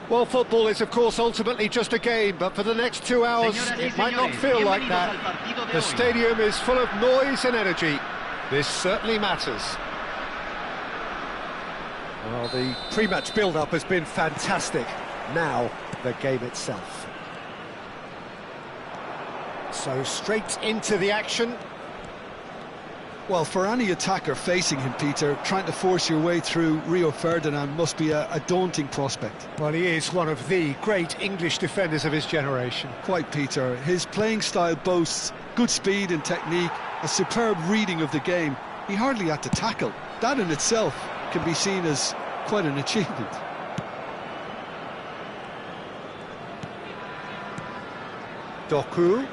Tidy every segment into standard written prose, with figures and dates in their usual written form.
Well, football is, of course, ultimately just a game, but for the next 2 hours, it might not feel like that. The stadium is full of noise and energy. This certainly matters. Well, the pre-match build-up has been fantastic. Now, the game itself. So, straight into the action. Well, for any attacker facing him, Peter, trying to force your way through Rio Ferdinand must be a daunting prospect. Well, he is one of the great English defenders of his generation. Quite, Peter. His playing style boasts good speed and technique, a superb reading of the game. He hardly had to tackle. That in itself can be seen as quite an achievement. Doku.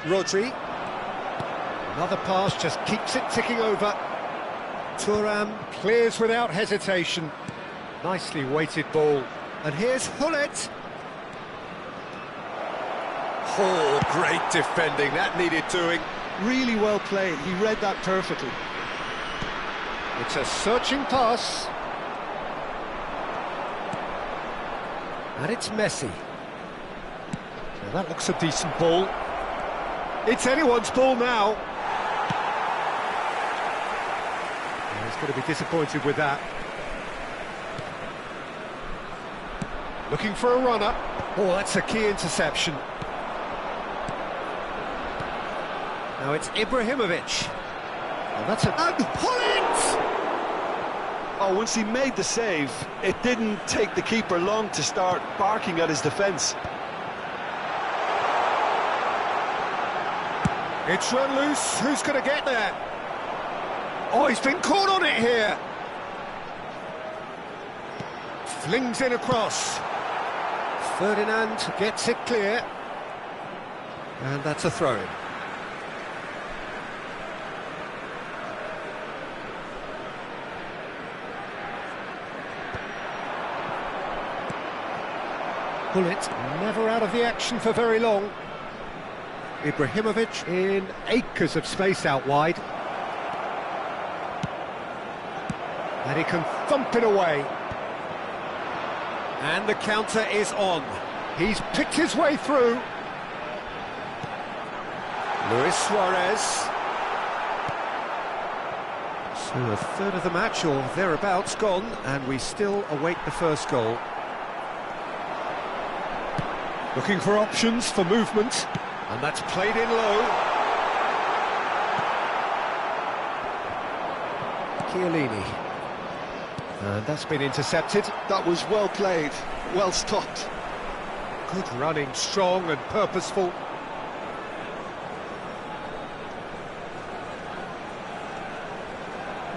Rodri. Another pass just keeps it ticking over. Thuram clears without hesitation. Nicely weighted ball. And here's Hullet. Oh, great defending. That needed doing. Really well played. He read that perfectly. It's a searching pass. And it's Messi. Now that looks a decent ball. It's anyone's ball now. He's going to be disappointed with that. Looking for a runner. Oh, that's a key interception. Now it's Ibrahimovic. And that's a... And Hullet! Oh, once he made the save, it didn't take the keeper long to start barking at his defence. It's run loose. Who's going to get there? Oh, he's been caught on it here. Flings in across. Ferdinand gets it clear. And that's a throw-in. Hullet never out of the action for very long. Ibrahimovic in acres of space out wide. And he can thump it away. And the counter is on. He's picked his way through. Luis Suarez. So a third of the match, or thereabouts, gone, and we still await the first goal. Looking for options for movement. And that's played in low. Chiellini. And that's been intercepted. That was well played, well stopped. Good running, strong and purposeful.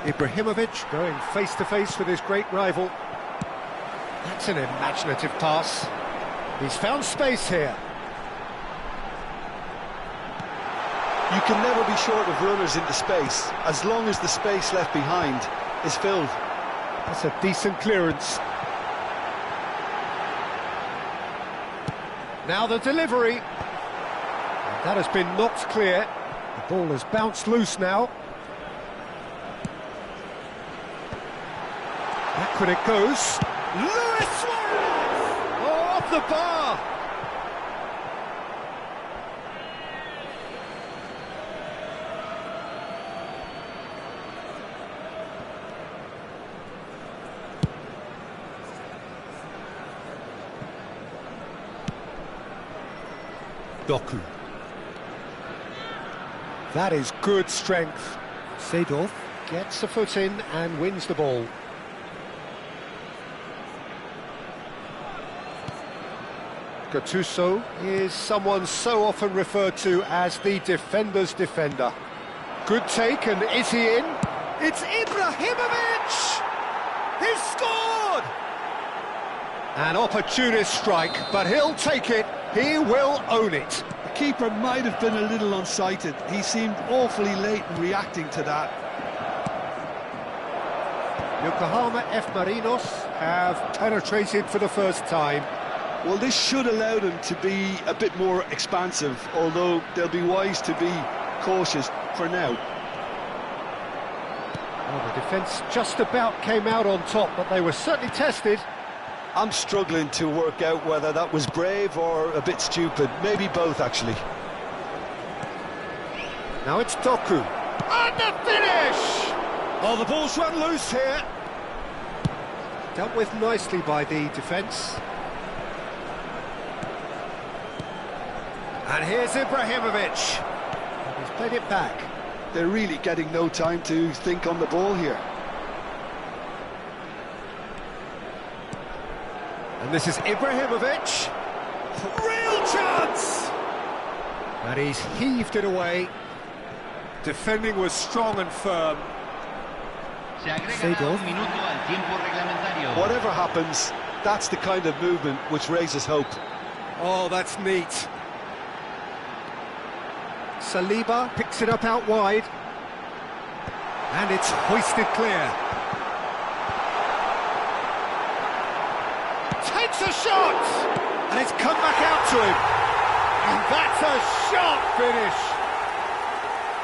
Ibrahimovic going face-to-face with his great rival. That's an imaginative pass. He's found space here. You can never be short of runners into space, as long as the space left behind is filled. That's a decent clearance. Now the delivery. And that has been knocked clear. The ball has bounced loose now. Back it goes. Luis Suarez! Oh, off the bar! Doku. That is good strength. Seedorf gets a foot in and wins the ball. Gattuso is someone so often referred to as the defender's defender. Good take, and is he in? It's Ibrahimovic! He's scored! An opportunist strike, but he'll take it. He will own it. The keeper might have been a little unsighted. He seemed awfully late in reacting to that. Yokohama F. Marinos have penetrated for the first time. Well, this should allow them to be a bit more expansive, although they'll be wise to be cautious for now. Well, the defence just about came out on top, but they were certainly tested. I'm struggling to work out whether that was brave or a bit stupid. Maybe both, actually. Now it's Doku. And the finish! Oh, the ball's run loose here. Dealt with nicely by the defence. And here's Ibrahimovic. He's played it back. They're really getting no time to think on the ball here. And this is Ibrahimovic. Real chance! And he's heaved it away. Defending was strong and firm. Whatever happens, that's the kind of movement which raises hope. Oh, that's neat. Saliba picks it up out wide. And it's hoisted clear. Takes a shot! And it's come back out to him. And that's a sharp finish.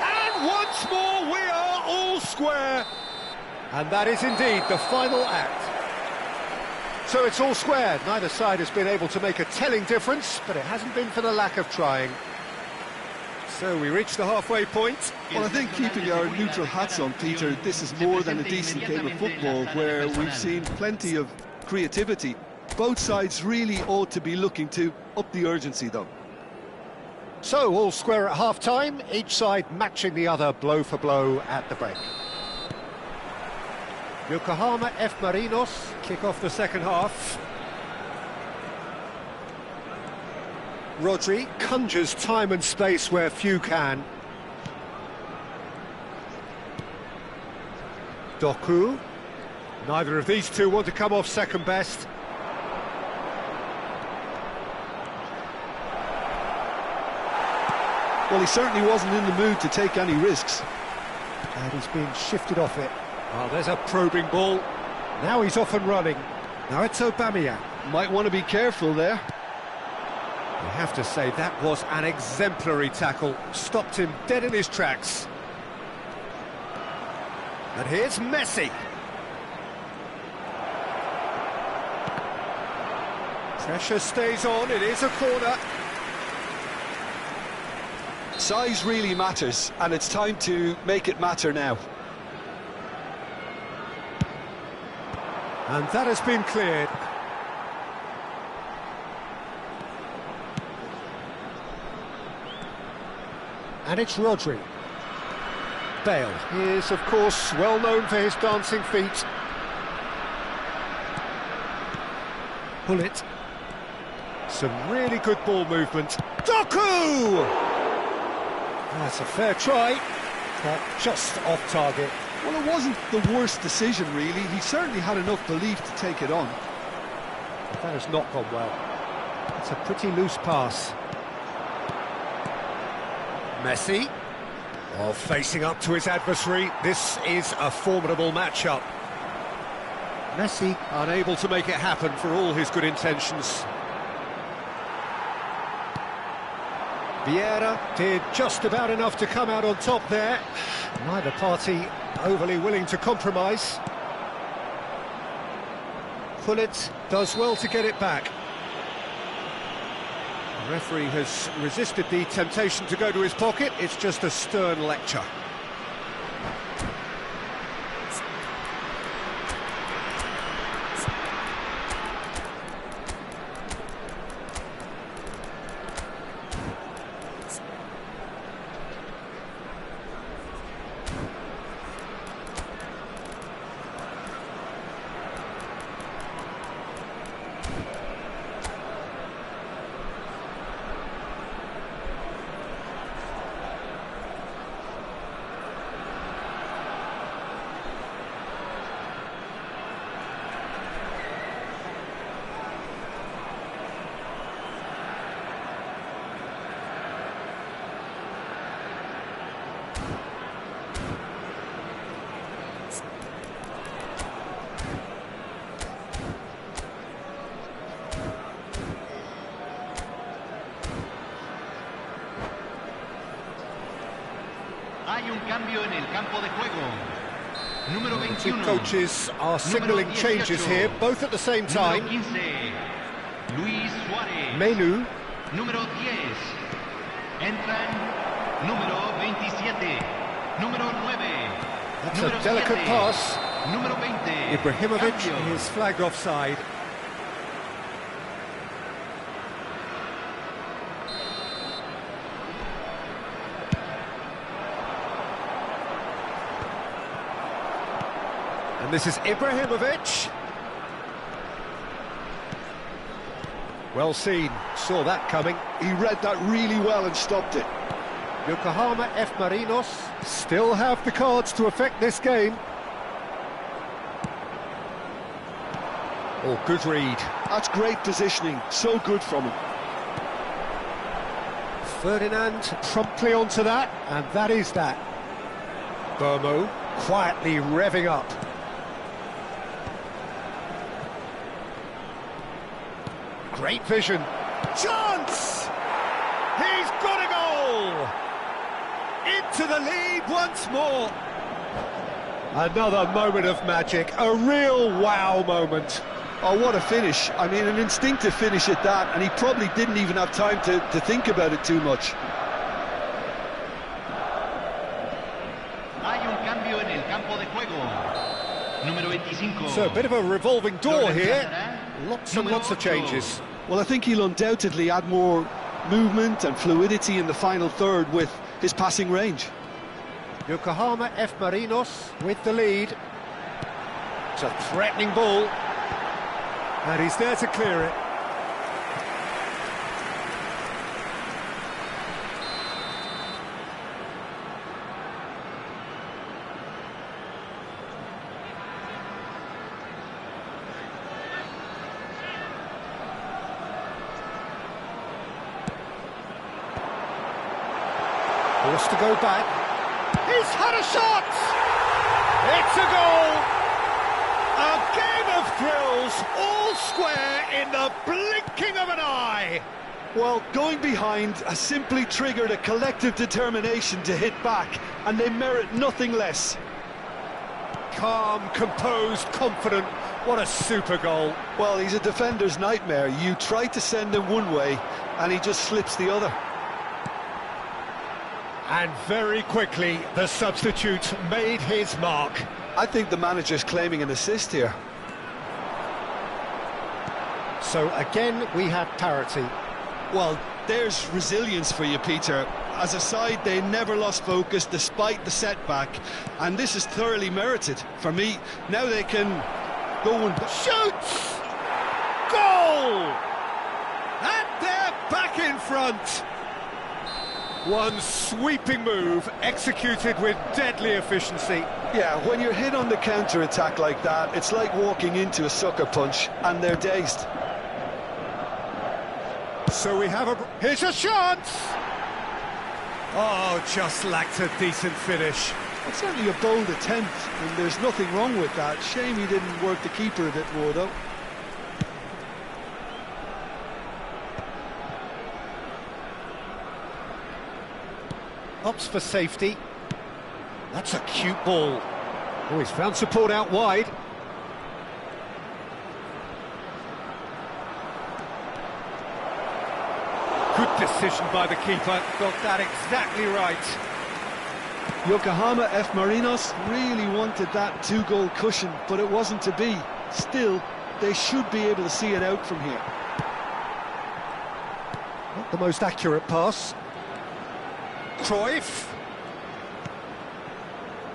And once more we are all square. And that is indeed the final act. So it's all square. Neither side has been able to make a telling difference, but it hasn't been for the lack of trying. So we reach the halfway point. Well, I think keeping our neutral hats on, Peter, this is more than a decent game of football where we've seen plenty of creativity. Both sides really ought to be looking to up the urgency, though. So all square at half-time, each side matching the other blow for blow at the break. Yokohama F. Marinos kick off the second half. Rodri conjures time and space where few can. Doku. Neither of these two want to come off second best. Well, he certainly wasn't in the mood to take any risks. And he's being shifted off it. Well, there's a probing ball. Now he's off and running. Now it's Aubameyang. Might want to be careful there. You have to say that was an exemplary tackle. Stopped him dead in his tracks. And here's Messi. Pressure stays on, it is a corner. Size really matters, and it's time to make it matter now. And that has been cleared. And it's Rodri. Bale is, of course, well known for his dancing feet. Bullet. Some really good ball movement. Doku! That's a fair try, but just off target. Well, it wasn't the worst decision, really. He certainly had enough belief to take it on. That has not gone well. It's a pretty loose pass. Messi. Oh, facing up to his adversary. This is a formidable matchup. Messi unable to make it happen for all his good intentions. Vieira did just about enough to come out on top there. Neither party overly willing to compromise. Pullet does well to get it back. The referee has resisted the temptation to go to his pocket. It's just a stern lecture. Hay un cambio en el campo de juego. Número The two 21. coaches are signalling changes here, both at the same Número time. 15. Luis Suárez. Menu, Número 10. Entran número 27. Número 9. that's número a delicate 7. pass. Número 20. Ibrahimovic Cambio. is flagged offside. And this is Ibrahimovic. Well seen, saw that coming. He read that really well and stopped it. Yokohama F. Marinos still have the cards to affect this game. Oh, good read. That's great positioning, so good from him. Ferdinand promptly onto that, and that is that. Burmo quietly revving up. Great vision. Chance! He's got a goal! Into the lead once more. Another moment of magic, a real wow moment. Oh, what a finish. I mean, an instinctive finish at that, and he probably didn't even have time to think about it too much. Hay un cambio en el campo de juego. Número 25. So a bit of a revolving door Lo here. reemplazará Lots and número lots of 8. changes. Well, I think he'll undoubtedly add more movement and fluidity in the final third with his passing range. Yokohama F. Marinos with the lead. It's a threatening ball. And he's there to clear it. Forced to go back. He's had a shot! It's a goal! A game of thrills, all square in the blinking of an eye! Well, going behind has simply triggered a collective determination to hit back, and they merit nothing less. Calm, composed, confident. What a super goal. Well, he's a defender's nightmare. You try to send him one way, and he just slips the other. And very quickly, the substitute made his mark. I think the manager's claiming an assist here. So again, we had parity. Well, there's resilience for you, Peter. As a side, they never lost focus despite the setback, and this is thoroughly merited. For me, now they can go and... Shoots! Goal! And they're back in front. One sweeping move, executed with deadly efficiency. Yeah, when you're hit on the counter-attack like that, it's like walking into a sucker punch, and they're dazed. So we have a... Here's a chance! Oh, just lacked a decent finish. It's certainly a bold attempt, and there's nothing wrong with that. Shame he didn't work the keeper a bit more, though. Opts for safety. That's a cute ball. Oh, he's found support out wide. Good decision by the keeper. Got that exactly right. Yokohama F. Marinos really wanted that two-goal cushion, but it wasn't to be. Still, they should be able to see it out from here. Not the most accurate pass. Cruyff.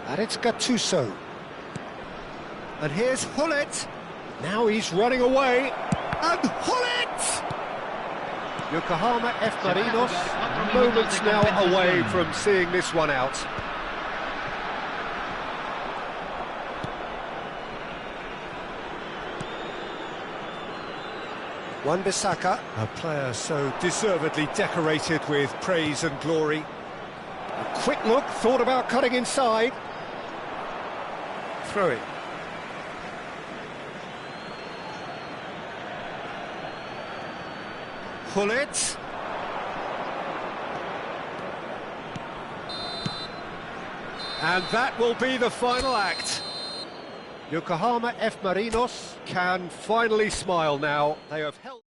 And it's Gattuso. And here's Hullet. Now he's running away. And Hullet! Yokohama F. Marinos, moments now away from seeing this one out. Wan-Bissaka, a player so deservedly decorated with praise and glory. A quick look, thought about cutting inside. Throw it. Hullet. And that will be the final act. Yokohama F. Marinos can finally smile now. They have held...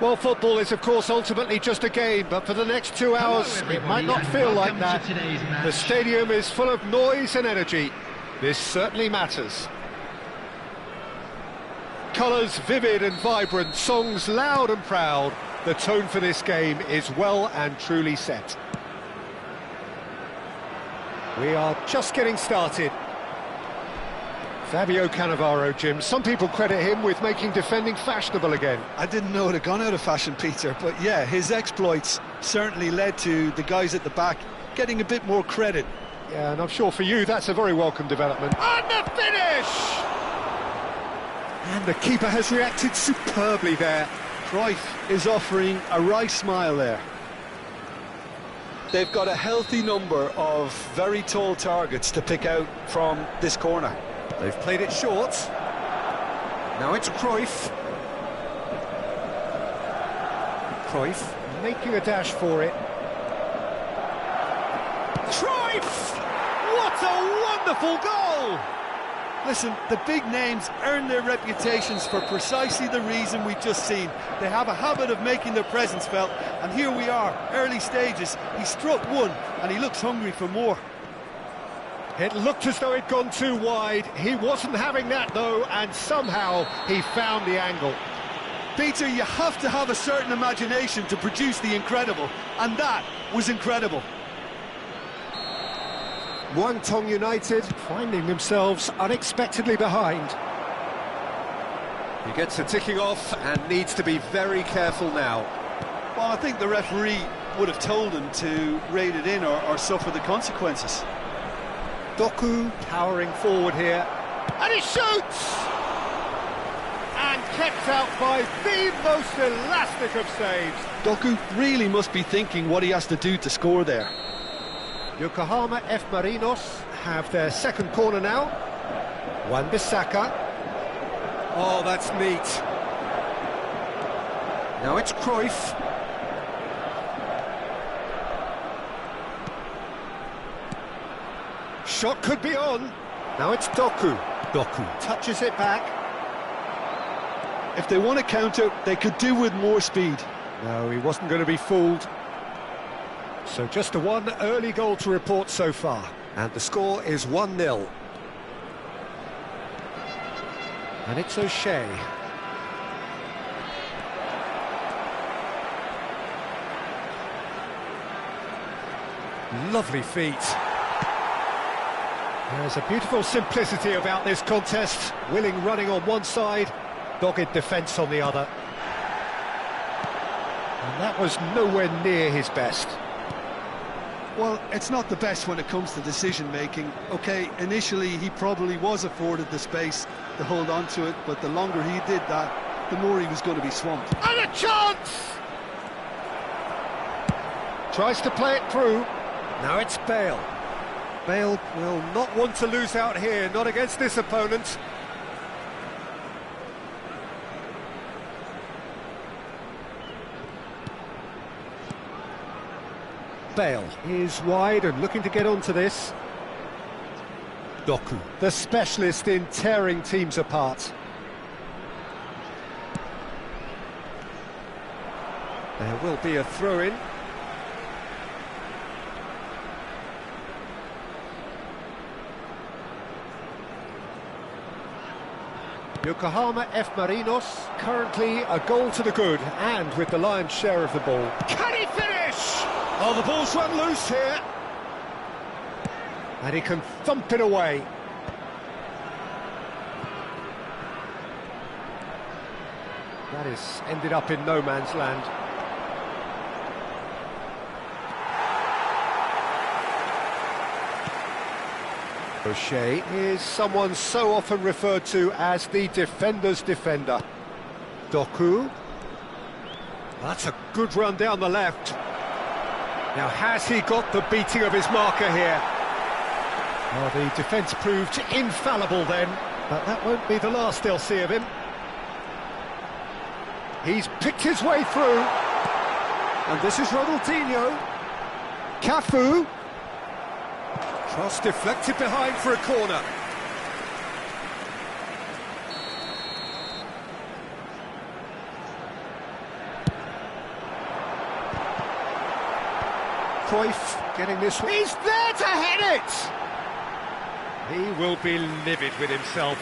Well, football is, of course, ultimately just a game, but for the next 2 hours, it might not feel like that. The stadium is full of noise and energy. This certainly matters. Colours vivid and vibrant, songs loud and proud. The tone for this game is well and truly set. We are just getting started. Fabio Cannavaro, Jim. Some people credit him with making defending fashionable again. I didn't know it had gone out of fashion, Peter, but yeah, his exploits certainly led to the guys at the back getting a bit more credit. Yeah, and I'm sure for you that's a very welcome development. And the finish! And the keeper has reacted superbly there. Cruyff is offering a right smile there. They've got a healthy number of very tall targets to pick out from this corner. They've played it short. Now it's Cruyff. Cruyff making a dash for it. Cruyff! What a wonderful goal! Listen, the big names earn their reputations for precisely the reason we've just seen. They have a habit of making their presence felt, and here we are, early stages. He struck one, and he looks hungry for more. It looked as though it'd gone too wide. He wasn't having that, though, and somehow he found the angle. Peter, you have to have a certain imagination to produce the incredible, and that was incredible. Muangthong United finding themselves unexpectedly behind. He gets a ticking off and needs to be very careful now. Well, I think the referee would have told him to rein it in or suffer the consequences. Doku powering forward here, and he shoots! And kept out by the most elastic of saves. Doku really must be thinking what he has to do to score there. Yokohama F. Marinos have their second corner now. Wan-Bissaka. Oh, that's neat. Now it's Cruyff. Shot could be on. Now it's Doku. Doku touches it back. If they want to counter, they could do with more speed. No, he wasn't going to be fooled. So just the one early goal to report so far. And the score is 1-0. And it's O'Shea. Lovely feet. There's a beautiful simplicity about this contest. Willing running on one side, dogged defence on the other. And that was nowhere near his best. Well, it's not the best when it comes to decision-making. OK, initially he probably was afforded the space to hold on to it, but the longer he did that, the more he was going to be swamped. And a chance! Tries to play it through. Now it's Bale. Bale will not want to lose out here, not against this opponent. Bale is wide and looking to get onto this. Doku, the specialist in tearing teams apart. There will be a throw-in. Yokohama F. Marinos, currently a goal to the good, and with the lion's share of the ball. Can he finish? Oh, the ball's run loose here. And he can thump it away. That has ended up in no man's land. O'Shea is someone so often referred to as the defender's defender. Doku. That's a good run down the left. Now, has he got the beating of his marker here? Well, the defence proved infallible then, but that won't be the last they'll see of him. He's picked his way through. And this is Ronaldinho. Cafu. Cross deflected behind for a corner. Cruyff getting this one. He's there to head it! He will be livid with himself.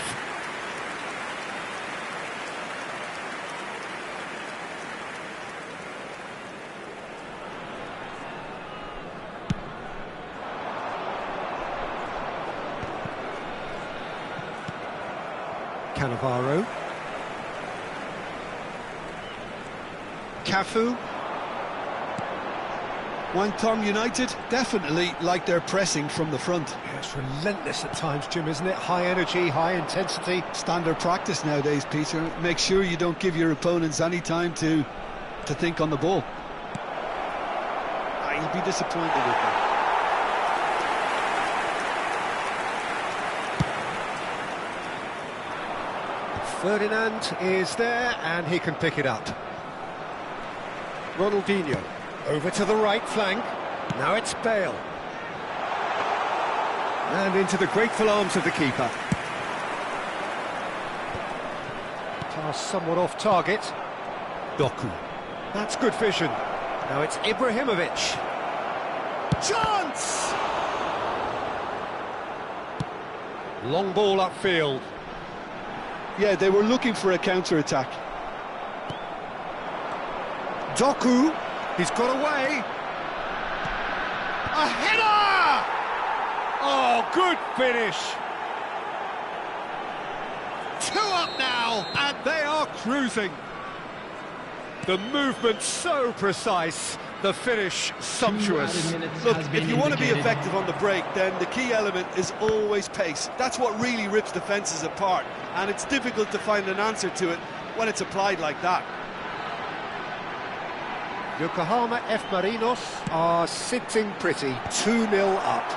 Cannavaro. Cafu. Muangthong United definitely like their pressing from the front. Yeah, it's relentless at times, Jim, isn't it? High energy, high intensity. Standard practice nowadays, Peter. Make sure you don't give your opponents any time to think on the ball. You'll be disappointed with that. Ferdinand is there, and he can pick it up. Ronaldinho, over to the right flank. Now it's Bale. And into the grateful arms of the keeper. Pass somewhat off target. Doku. That's good vision. Now it's Ibrahimovic. Chance! Long ball upfield. Yeah, they were looking for a counter-attack. Doku, he's got away. A header! Oh, good finish. 2 up now, and they are cruising. The movement so precise, the finish sumptuous. Look, if you want to be effective on the break, then the key element is always pace. That's what really rips defences apart, and it's difficult to find an answer to it when it's applied like that. Yokohama F. Marinos are sitting pretty, 2-0 up.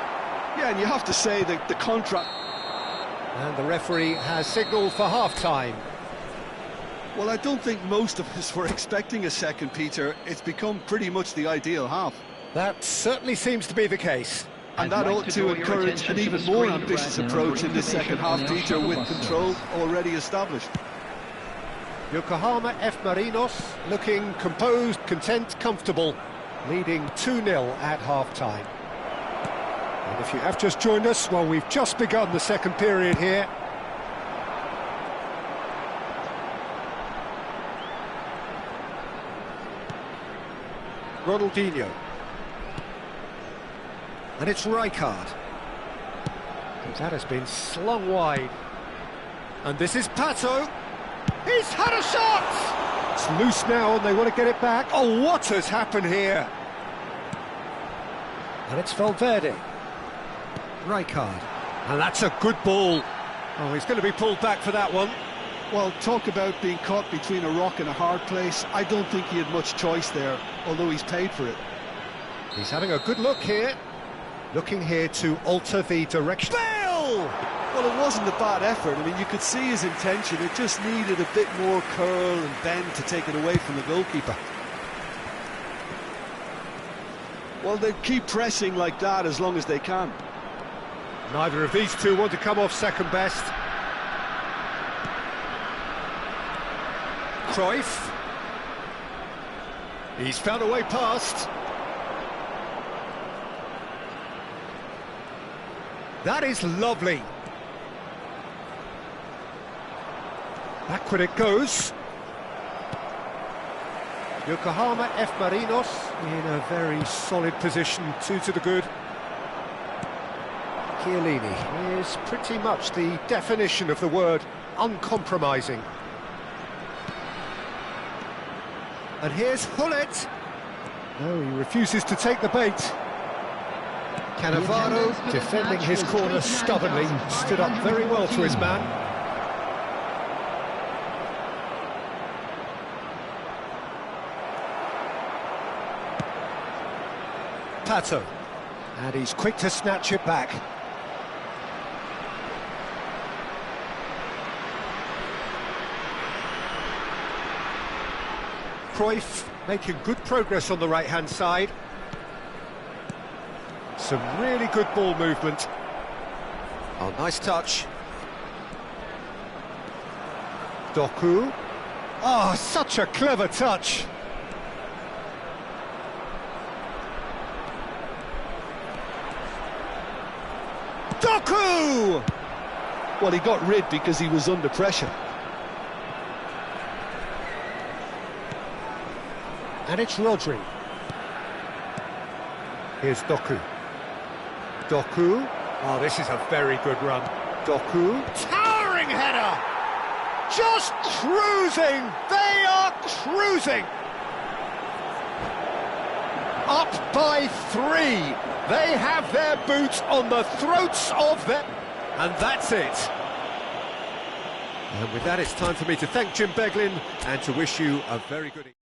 Yeah, and you have to say that the contrast... And the referee has signalled for half-time. Well, I don't think most of us were expecting a second, Peter. It's become pretty much the ideal half. That certainly seems to be the case. And that ought to encourage an even more ambitious approach in this second half, Peter, with control already established. Yokohama F. Marinos looking composed, content, comfortable, leading 2-0 at half-time. And if you have just joined us, well, we've just begun the second period here. Ronaldinho. And it's Rijkaard. And that has been slung wide. And this is Pato. He's had a shot! It's loose now and they want to get it back. Oh, what has happened here? And it's Valverde. Rijkaard. And that's a good ball. Oh, he's going to be pulled back for that one. Well, talk about being caught between a rock and a hard place. I don't think he had much choice there, although he's paid for it. He's having a good look here. Looking here to alter the direction. Bale! Well, it wasn't a bad effort. I mean, you could see his intention. It just needed a bit more curl and bend to take it away from the goalkeeper. Well, they keep pressing like that as long as they can. Neither of these two want to come off second best. Cruyff. He's found a way past. That is lovely. Backward it goes. Yokohama F. Marinos in a very solid position, 2 to the good. Chiellini is pretty much the definition of the word uncompromising. And here's Hullet. No, he refuses to take the bait. Cannavaro, defending his corner stubbornly, stood up very well to his man. Pato. And he's quick to snatch it back. Cruyff making good progress on the right-hand side. Some really good ball movement. Oh, nice touch. Doku. Oh, such a clever touch. Doku! Well, he got rid because he was under pressure. And it's Rodri. Here's Doku. Doku. Oh, this is a very good run. Doku. Towering header! Just cruising! They are cruising! Up by 3. They have their boots on the throats of them. And that's it. And with that, it's time for me to thank Jim Beglin and to wish you a very good evening.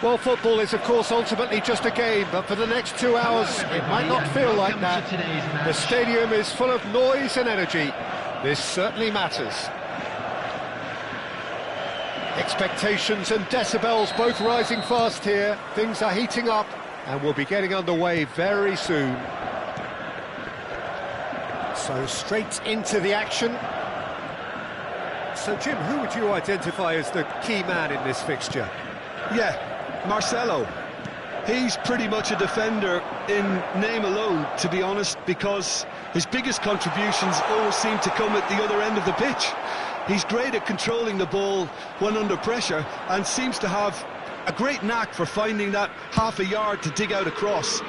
Well, football is, of course, ultimately just a game, but for the next 2 hours, it might not feel like that. The stadium is full of noise and energy. This certainly matters. Expectations and decibels both rising fast here. Things are heating up, and we'll be getting underway very soon. So straight into the action. So, Jim, who would you identify as the key man in this fixture? Yeah, Marcelo. He's pretty much a defender in name alone, to be honest, because his biggest contributions always seem to come at the other end of the pitch. He's great at controlling the ball when under pressure and seems to have a great knack for finding that half a yard to dig out a cross.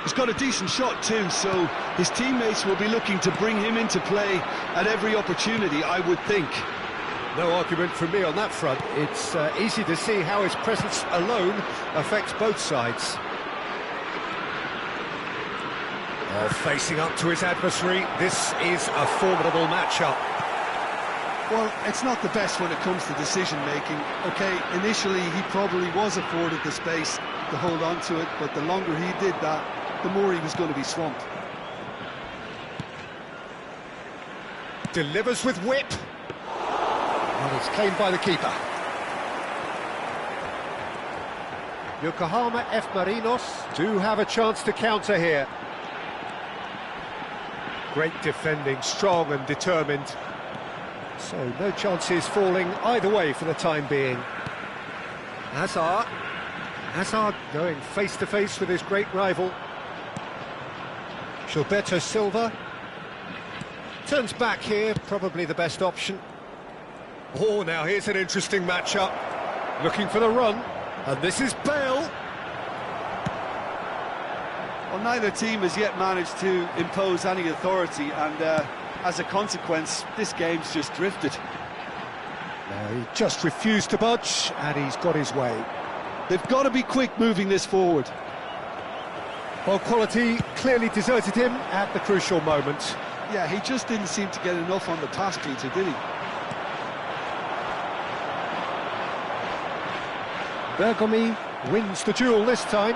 He's got a decent shot too, so his teammates will be looking to bring him into play at every opportunity, I would think. No argument from me on that front. It's easy to see how his presence alone affects both sides. Oh, facing up to his adversary, this is a formidable matchup. Well, it's not the best when it comes to decision-making. OK, initially he probably was afforded the space to hold on to it, but the longer he did that, the more he was going to be swamped. Delivers with whip. And it's claimed by the keeper. Yokohama F. Marinos do have a chance to counter here. Great defending, strong and determined. So no chances falling either way for the time being. Hazard going face-to-face with his great rival. Gilberto Silva. Turns back here, probably the best option. Oh, now here's an interesting matchup. Looking for the run, and this is Bale. Well, neither team has yet managed to impose any authority, and as a consequence, this game's just drifted. He just refused to budge, and he's got his way. They've got to be quick moving this forward. Well, quality clearly deserted him at the crucial moment. Yeah, he just didn't seem to get enough on the pass, Peter, did he? Bergomi wins the duel this time.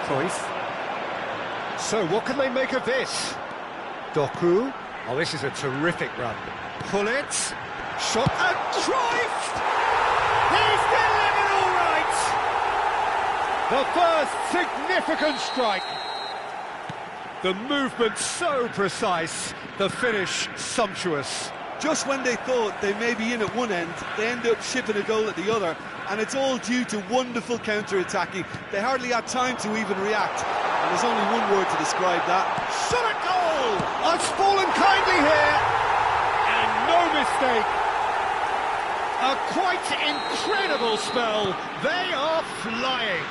Cruyff. So what can they make of this? Doku. Oh, this is a terrific run. Pullet. Shot and Cruyff! He's delivered all right! The first significant strike. The movement so precise, the finish sumptuous. Just when they thought they may be in at one end, they end up shipping a goal at the other, and it's all due to wonderful counter-attacking. They hardly had time to even react, and there's only one word to describe that. Shot at goal! It's fallen kindly here, and no mistake. A quite incredible spell. They are flying.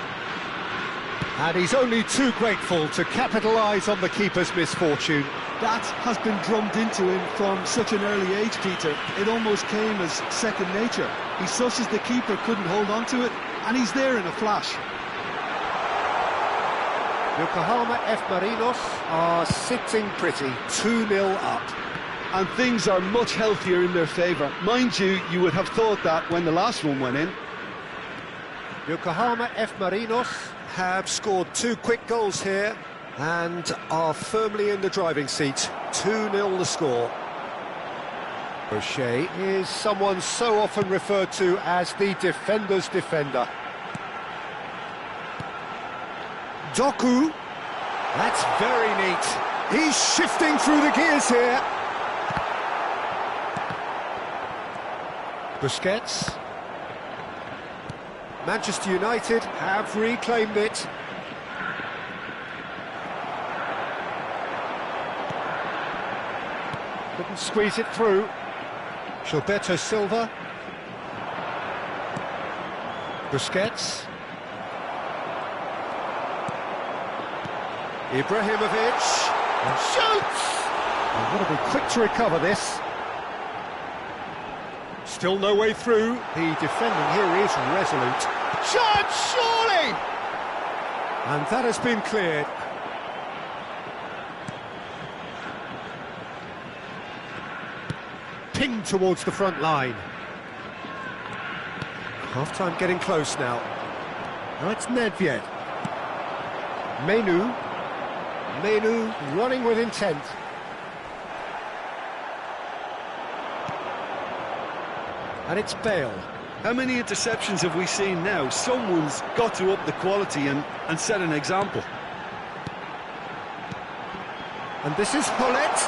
And he's only too grateful to capitalise on the keeper's misfortune. That has been drummed into him from such an early age, Peter. It almost came as second nature. He susses the keeper couldn't hold on to it, and he's there in a flash. Yokohama F. Marinos are sitting pretty, 2-0 up. And things are much healthier in their favour. Mind you, you would have thought that when the last one went in. Yokohama F. Marinos have scored 2 quick goals here and are firmly in the driving seat. 2-0 the score. O'Shea is someone so often referred to as the defender's defender. Doku. That's very neat. He's shifting through the gears here. Busquets. Manchester United have reclaimed it. Couldn't squeeze it through. Gilberto Silva. Busquets. Ibrahimovic. And shoots! And got to be quick to recover this. Still no way through. The defending here is resolute. Shot, surely! And that has been cleared. Pinged towards the front line. Half-time getting close now. Now it's Nedved. Menu running with intent. And it's Bale. How many interceptions have we seen now? Someone's got to up the quality and set an example. And this is Hullet.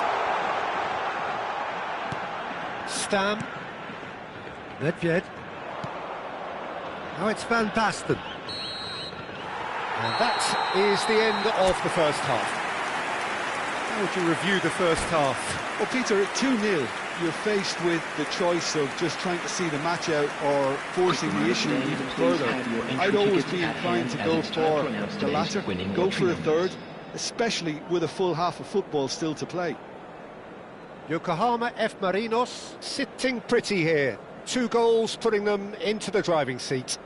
Stam. Nedved. Now it's Van Basten. And that is the end of the first half. How would you review the first half? Well, Peter, at 2-0, you're faced with the choice of just trying to see the match out or forcing the issue even further. I'd always be inclined to go for the latter, go for a third, especially with a full half of football still to play. Yokohama F. Marinos sitting pretty here. 2 goals putting them into the driving seat.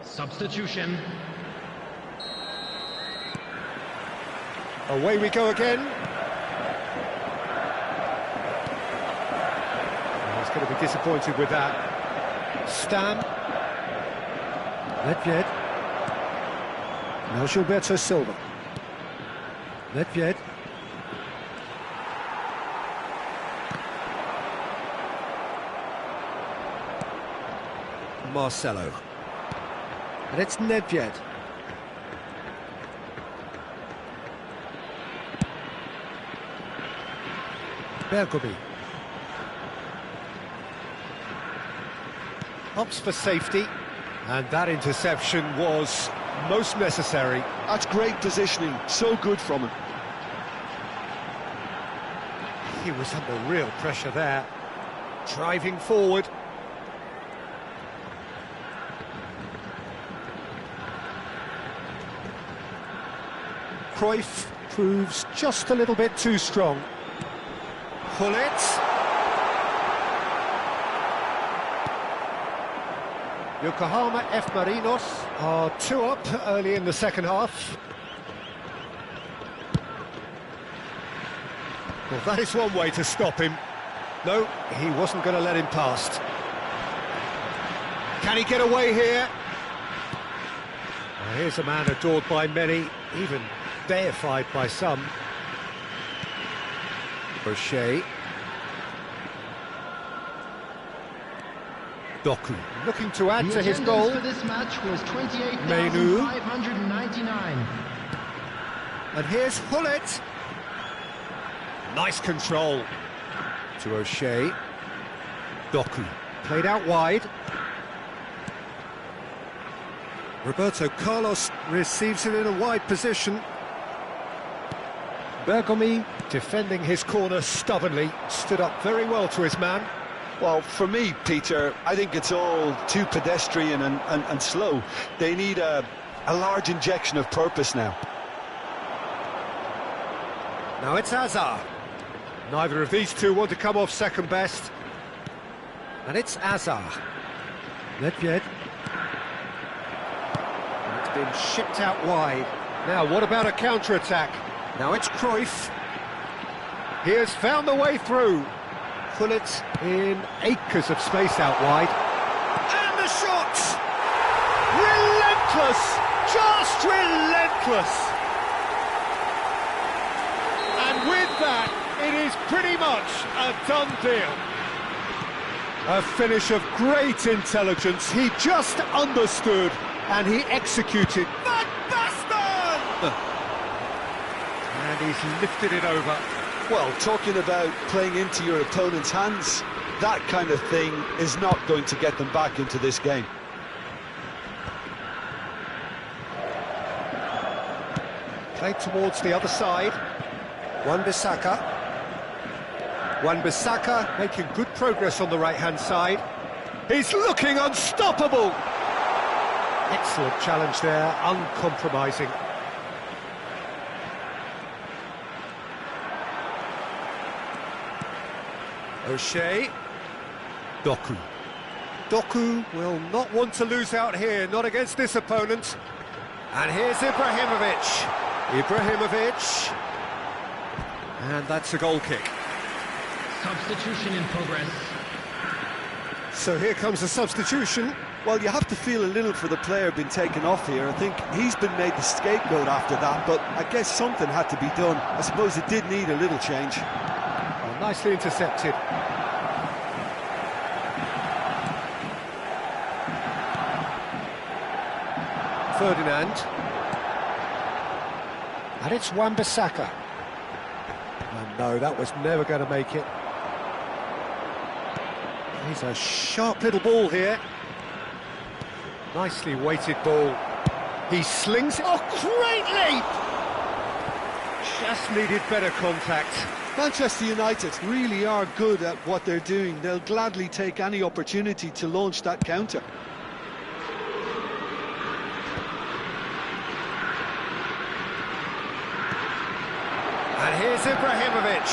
Substitution. Away we go again. He's going to be disappointed with that. Stam. Nedved. Now Gilberto Silva. Nedved. Marcelo. And it's Nedved. Bergomi. Opts for safety. And that interception was most necessary. That's great positioning, so good from him. He was under real pressure there. Driving forward. Cruyff proves just a little bit too strong. Hullet. Yokohama F. Marinos are 2 up early in the second half. Well, that is one way to stop him. No, he wasn't going to let him past. Can he get away here? Well, here's a man adored by many, even deified by some. O'Shea. Doku looking to add to his goal. For this match was 28,599. And here's Hullet. Nice control. To O'Shea. Doku played out wide. Roberto Carlos receives it in a wide position. Bergomi, defending his corner stubbornly, stood up very well to his man. Well, for me, Peter, I think it's all too pedestrian and slow. They need a large injection of purpose now. Now it's Azar. Neither of these two want to come off second best. And it's Azar. Nedved. And it's been shipped out wide. Now, what about a counter-attack? Now it's Cruyff. He has found the way through. Hullet in acres of space out wide. And the shot! Relentless! Just relentless! And with that, it is pretty much a done deal. A finish of great intelligence. He just understood and he executed. Van Basten! And he's lifted it over. Well, talking about playing into your opponent's hands, that kind of thing is not going to get them back into this game. Played towards the other side. Wan-Bissaka. Wan-Bissaka making good progress on the right-hand side. He's looking unstoppable! Excellent challenge there, uncompromising. O'Shea. Doku. Doku will not want to lose out here, not against this opponent. And here's Ibrahimovic. Ibrahimovic. And that's a goal kick. Substitution in progress. So here comes a substitution. Well, you have to feel a little for the player being taken off here. I think he's been made the scapegoat after that, but I guess something had to be done. I suppose it did need a little change. Oh, nicely intercepted. Ferdinand. And it's Wan-Bissaka. Oh, no, that was never going to make it. He's a sharp little ball here. Nicely weighted ball. He slings it. Oh, great leap! Just needed better contact. Manchester United really are good at what they're doing. They'll gladly take any opportunity to launch that counter. And here's Ibrahimovic.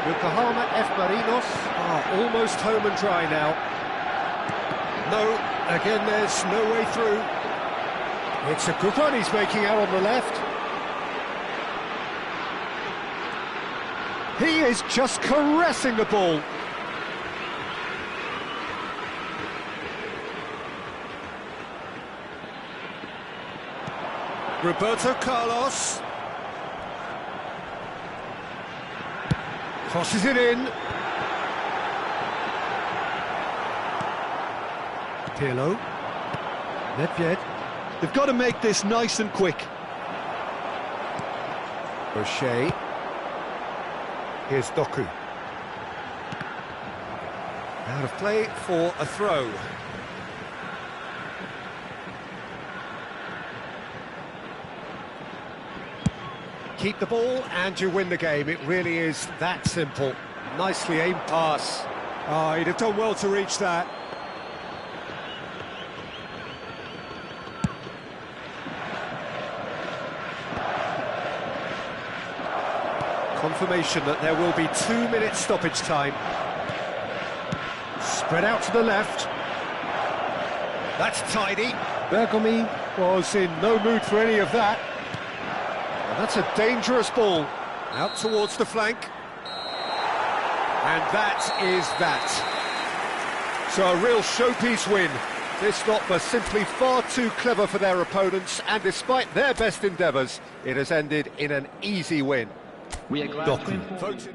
Yokohama F. Marinos are almost home and dry now. No, again there's no way through. It's a good run he's making out on the left. He is just caressing the ball. Roberto Carlos. Crosses it in. Pirlo. Nedved. They've got to make this nice and quick. O'Shea. Here's Doku. Out of play for a throw. Keep the ball and you win the game. It really is that simple. Nicely aimed pass. Oh, he'd have done well to reach that. Confirmation that there will be 2 minutes stoppage time. Spread out to the left. That's tidy. Bergomi was in no mood for any of that. And that's a dangerous ball. Out towards the flank. And that is that. So a real showpiece win. This lot were simply far too clever for their opponents, and despite their best endeavours, it has ended in an easy win. We are glad to inform you.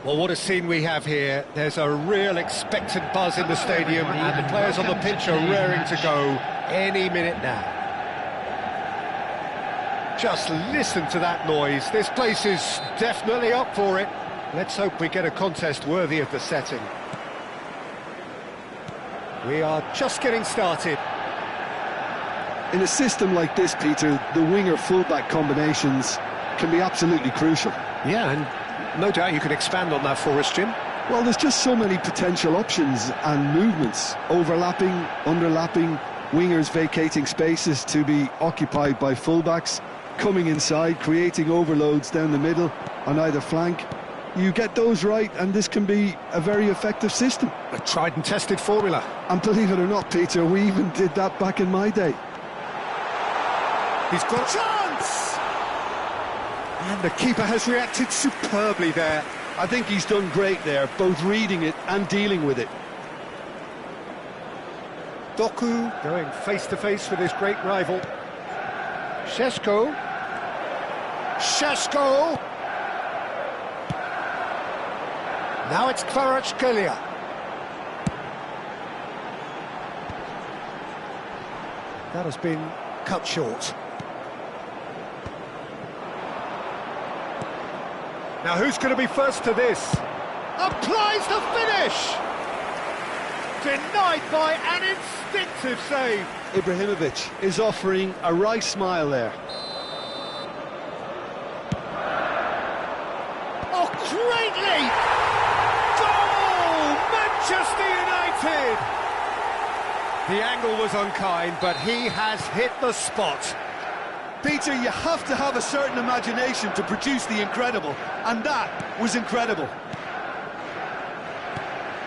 Well, what a scene we have here. There's a real expectant buzz in the stadium, and the players on the pitch are raring to go any minute now. Just listen to that noise. This place is definitely up for it. Let's hope we get a contest worthy of the setting. We are just getting started. In a system like this, Peter, the winger-fullback combinations can be absolutely crucial. Yeah, and no doubt you can expand on that for us, Jim. Well, there's just so many potential options and movements. Overlapping, underlapping, wingers vacating spaces to be occupied by fullbacks, coming inside, creating overloads down the middle on either flank. You get those right, and this can be a very effective system. A tried and tested formula. And believe it or not, Peter, we even did that back in my day. He's got a chance! And the keeper has reacted superbly there. I think he's done great there, both reading it and dealing with it. Doku going face-to-face with his great rival. Šeško. Šeško! Now it's Kvaratskhelia. That has been cut short. Now who's going to be first to this? Applies the finish! Denied by an instinctive save. Ibrahimovic is offering a wry smile there. Oh, great leap! Goal! Manchester United! The angle was unkind, but he has hit the spot. Peter, you have to have a certain imagination to produce the incredible, and that was incredible.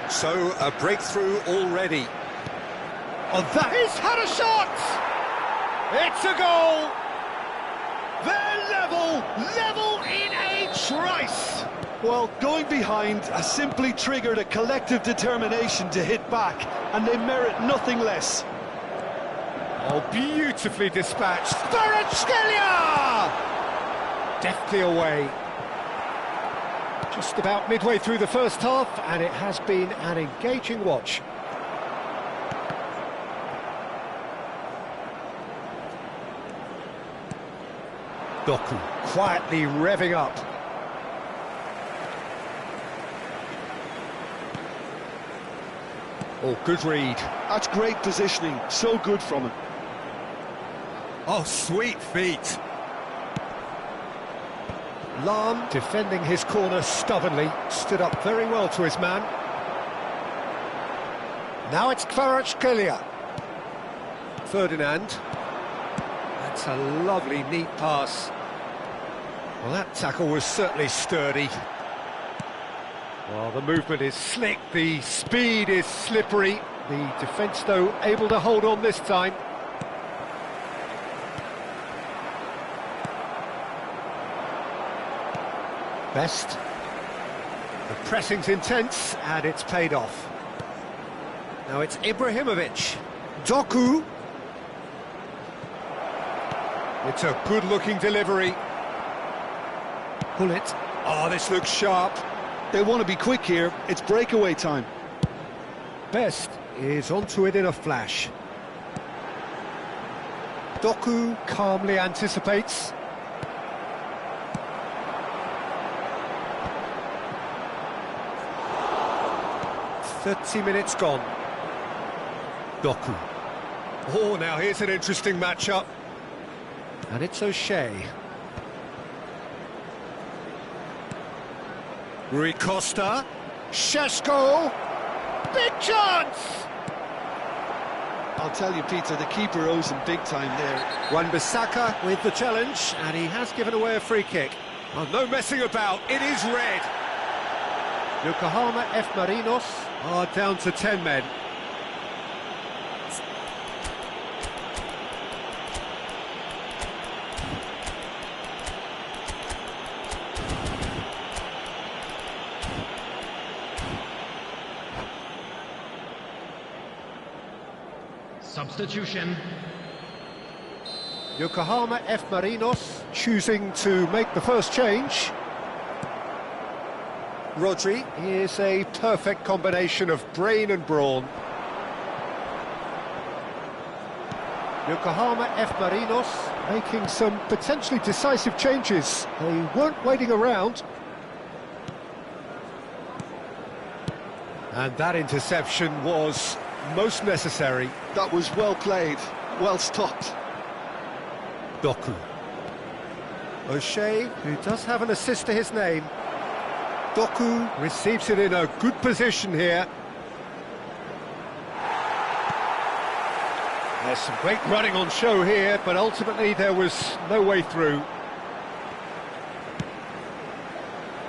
So, a breakthrough already. Oh, that is had a shot! It's a goal! They're level in a trice! Well, going behind has simply triggered a collective determination to hit back, and they merit nothing less. Oh, beautifully dispatched. Kvaratskhelia! Deftly away. Just about midway through the first half, and it has been an engaging watch. Doku quietly revving up. Oh, good read. That's great positioning, so good from him. Oh, sweet feet. Lahm, defending his corner stubbornly, stood up very well to his man. Now it's Kvaratskhelia. Ferdinand. That's a lovely, neat pass. Well, that tackle was certainly sturdy. Well, the movement is slick, the speed is slippery. The defence, though, able to hold on this time. Best. The pressing's intense, and it's paid off. Now it's Ibrahimovic. Doku. It's a good-looking delivery. Pull it. Oh, this looks sharp. They want to be quick here, it's breakaway time. Best is onto it in a flash. Doku calmly anticipates. "30 minutes gone." Doku. Oh, now here's an interesting matchup. And it's O'Shea. Rui Costa. Šeško. Big chance! I'll tell you, Peter, the keeper owes him big time there. Wan-Bissaka with the challenge, and he has given away a free kick. Oh, no messing about, it is red. Yokohama F. Marinos are down to 10 men. Substitution. Yokohama F. Marinos choosing to make the first change. Rodri is a perfect combination of brain and brawn. Yokohama F. Marinos making some potentially decisive changes. They weren't waiting around. And that interception was most necessary. That was well played, well stopped. Doku. O'Shea, who does have an assist to his name. Doku receives it in a good position here. There's some great running on show here, but ultimately there was no way through.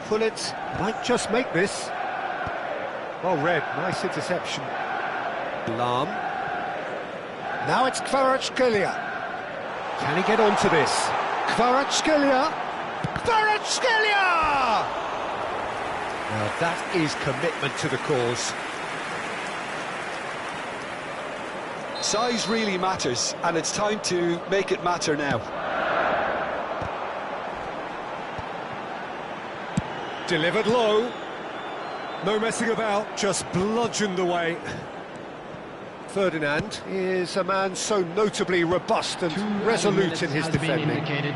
Pullet might just make this. Well read, nice interception. Lahm. Now it's Kvaratskhelia. Can he get onto this? Kvaratskhelia! Kvaratskhelia! Now that is commitment to the cause. Size really matters, and it's time to make it matter now. Delivered low. No messing about, just bludgeoned away. Ferdinand is a man so notably robust and resolute in his defending.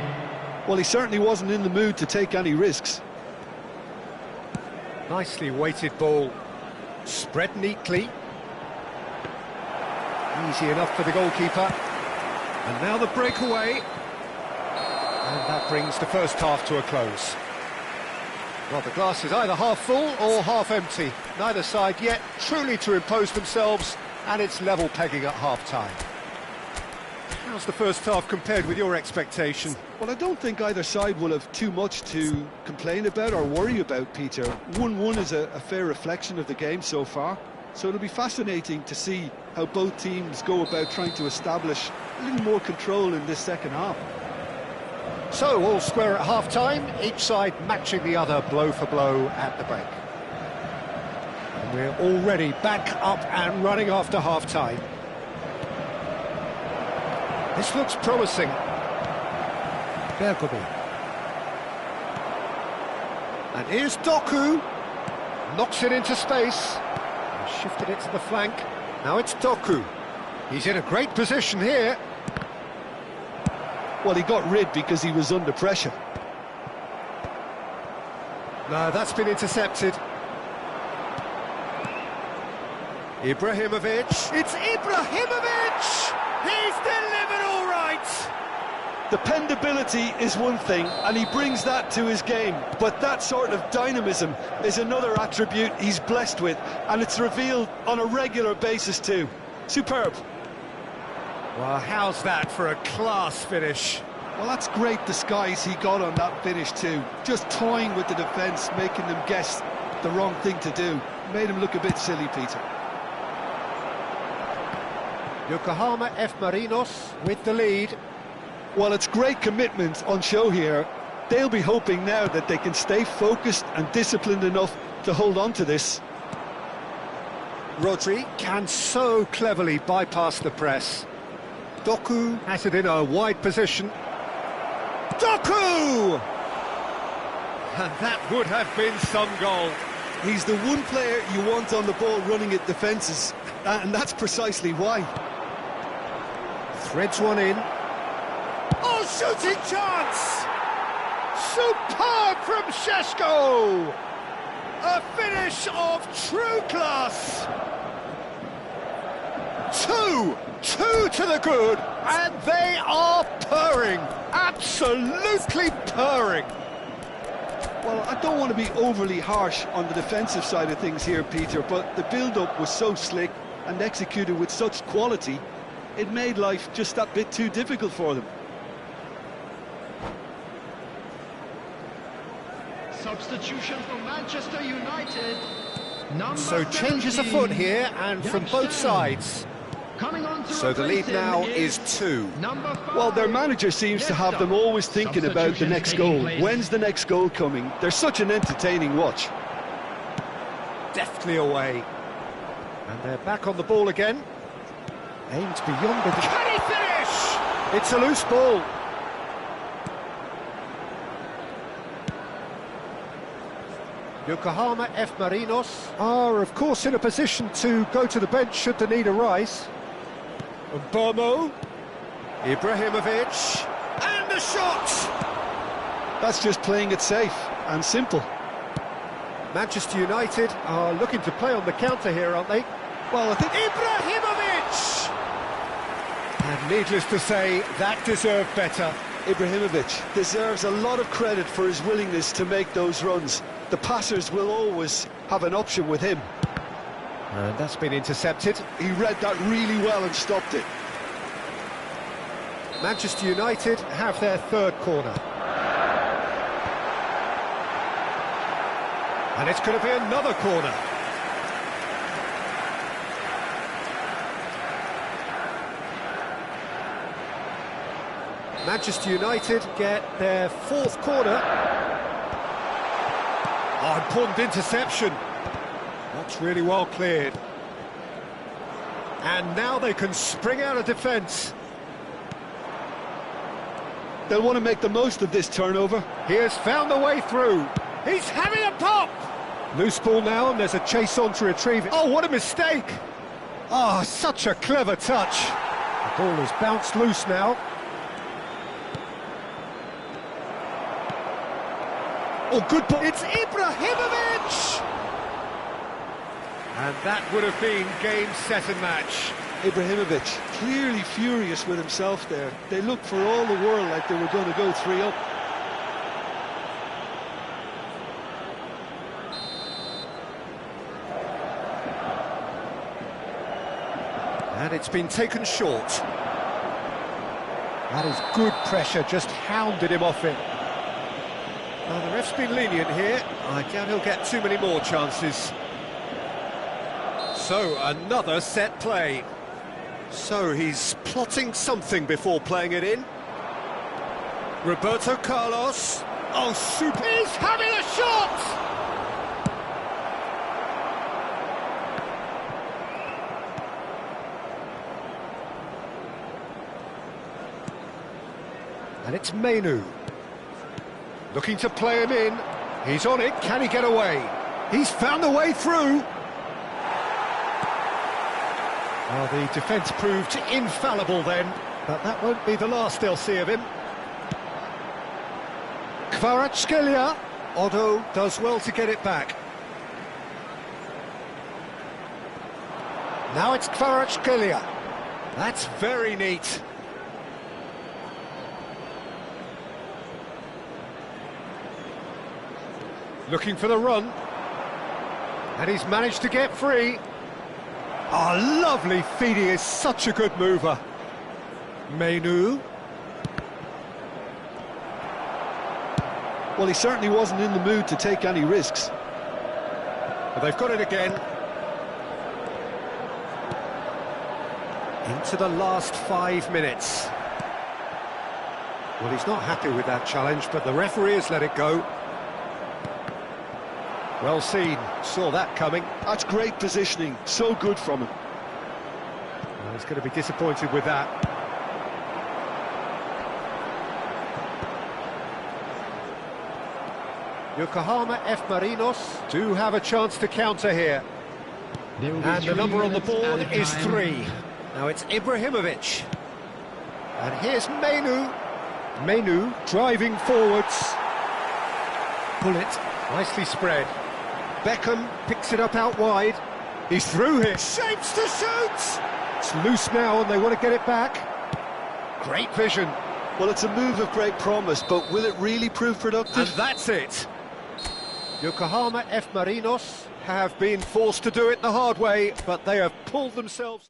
Well, he certainly wasn't in the mood to take any risks. Nicely weighted ball. Spread neatly. Easy enough for the goalkeeper. And now the breakaway. And that brings the first half to a close. Well, the glass is either half full or half empty. Neither side yet truly to impose themselves, and it's level pegging at half-time. How's the first half compared with your expectation? Well, I don't think either side will have too much to complain about or worry about, Peter. 1-1 is a fair reflection of the game so far, so it'll be fascinating to see how both teams go about trying to establish a little more control in this second half. So, all square at half-time, each side matching the other blow for blow at the break. And we're already back up and running after half-time. This looks promising. Bergomi. And here's Doku. Knocks it into space. And shifted it to the flank. Now it's Doku. He's in a great position here. Well, he got rid because he was under pressure. No, that's been intercepted. Ibrahimovic. It's Ibrahimovic! He's delivered all right! Dependability is one thing, and he brings that to his game, but that sort of dynamism is another attribute he's blessed with, and it's revealed on a regular basis too. Superb. Well, how's that for a class finish? Well, that's great disguise he got on that finish too. Just toying with the defence, making them guess the wrong thing to do. Made him look a bit silly, Peter. Yokohama F. Marinos with the lead. Well, it's great commitment on show here. They'll be hoping now that they can stay focused and disciplined enough to hold on to this. Rodri can so cleverly bypass the press. Doku has it in a wide position. Doku! And that would have been some goal. He's the one player you want on the ball running at defences, and that's precisely why. Threads one in. Oh, shooting chance! Superb from Šeško! A finish of true class! Two to the good, and they are purring, absolutely purring. Well, I don't want to be overly harsh on the defensive side of things here, Peter, but the build-up was so slick and executed with such quality, it made life just that bit too difficult for them. Substitution for Manchester United. So changes afoot here, and from both sides. So the lead now is 2. Well, their manager seems to have them always thinking about the next goal. When's the next goal coming? They're such an entertaining watch. Deftly away. And they're back on the ball again. Aimed beyond the... Can he finish? It's a loose ball. Yokohama F. Marinos are, of course, in a position to go to the bench should the need arise. Bomo, Ibrahimovic, and a shot! That's just playing it safe and simple. Manchester United are looking to play on the counter here, aren't they? Well, I think Ibrahimovic! And needless to say, that deserved better. Ibrahimovic deserves a lot of credit for his willingness to make those runs. The passers will always have an option with him. And that's been intercepted. He read that really well and stopped it. Manchester United have their third corner. And it's going to be another corner. Manchester United get their fourth corner. Oh, important interception. That's really well cleared. And now they can spring out of defence. They'll want to make the most of this turnover. He has found a way through. He's having a pop! Loose ball now, and there's a chase on to retrieve it. Oh, what a mistake! Ah, such a clever touch. The ball has bounced loose now. Oh, good ball. It's Ibrahimovic! And that would have been game, set and match. Ibrahimovic clearly furious with himself there. They looked for all the world like they were going to go 3-up. And it's been taken short. That is good pressure, just hounded him off it. Now, the ref's been lenient here. I doubt he'll get too many more chances. So, another set play. So, he's plotting something before playing it in. Roberto Carlos. Oh, super. He's having a shot! And it's Menu. Looking to play him in. He's on it. Can he get away? He's found a way through. Well, the defence proved infallible then, but that won't be the last they'll see of him. Kvaratskhelia. Odo does well to get it back. Now it's Kvaratskhelia. That's very neat. Looking for the run. And he's managed to get free. Oh, lovely feed. He is such a good mover. Menu. Well, he certainly wasn't in the mood to take any risks. But they've got it again. Into the last 5 minutes. Well, he's not happy with that challenge, but the referee has let it go. Well seen, saw that coming. That's great positioning, so good from him. Well, he's going to be disappointed with that. Yokohama F. Marinos do have a chance to counter here. And the number on the board is 3. Now it's Ibrahimovic. And here's Menu. Menu driving forwards. Bullet, nicely spread. Beckham picks it up out wide. He's through here. Shapes to shoot! It's loose now and they want to get it back. Great vision. Well, it's a move of great promise, but will it really prove productive? And that's it. Yokohama F. Marinos have been forced to do it the hard way, but they have pulled themselves...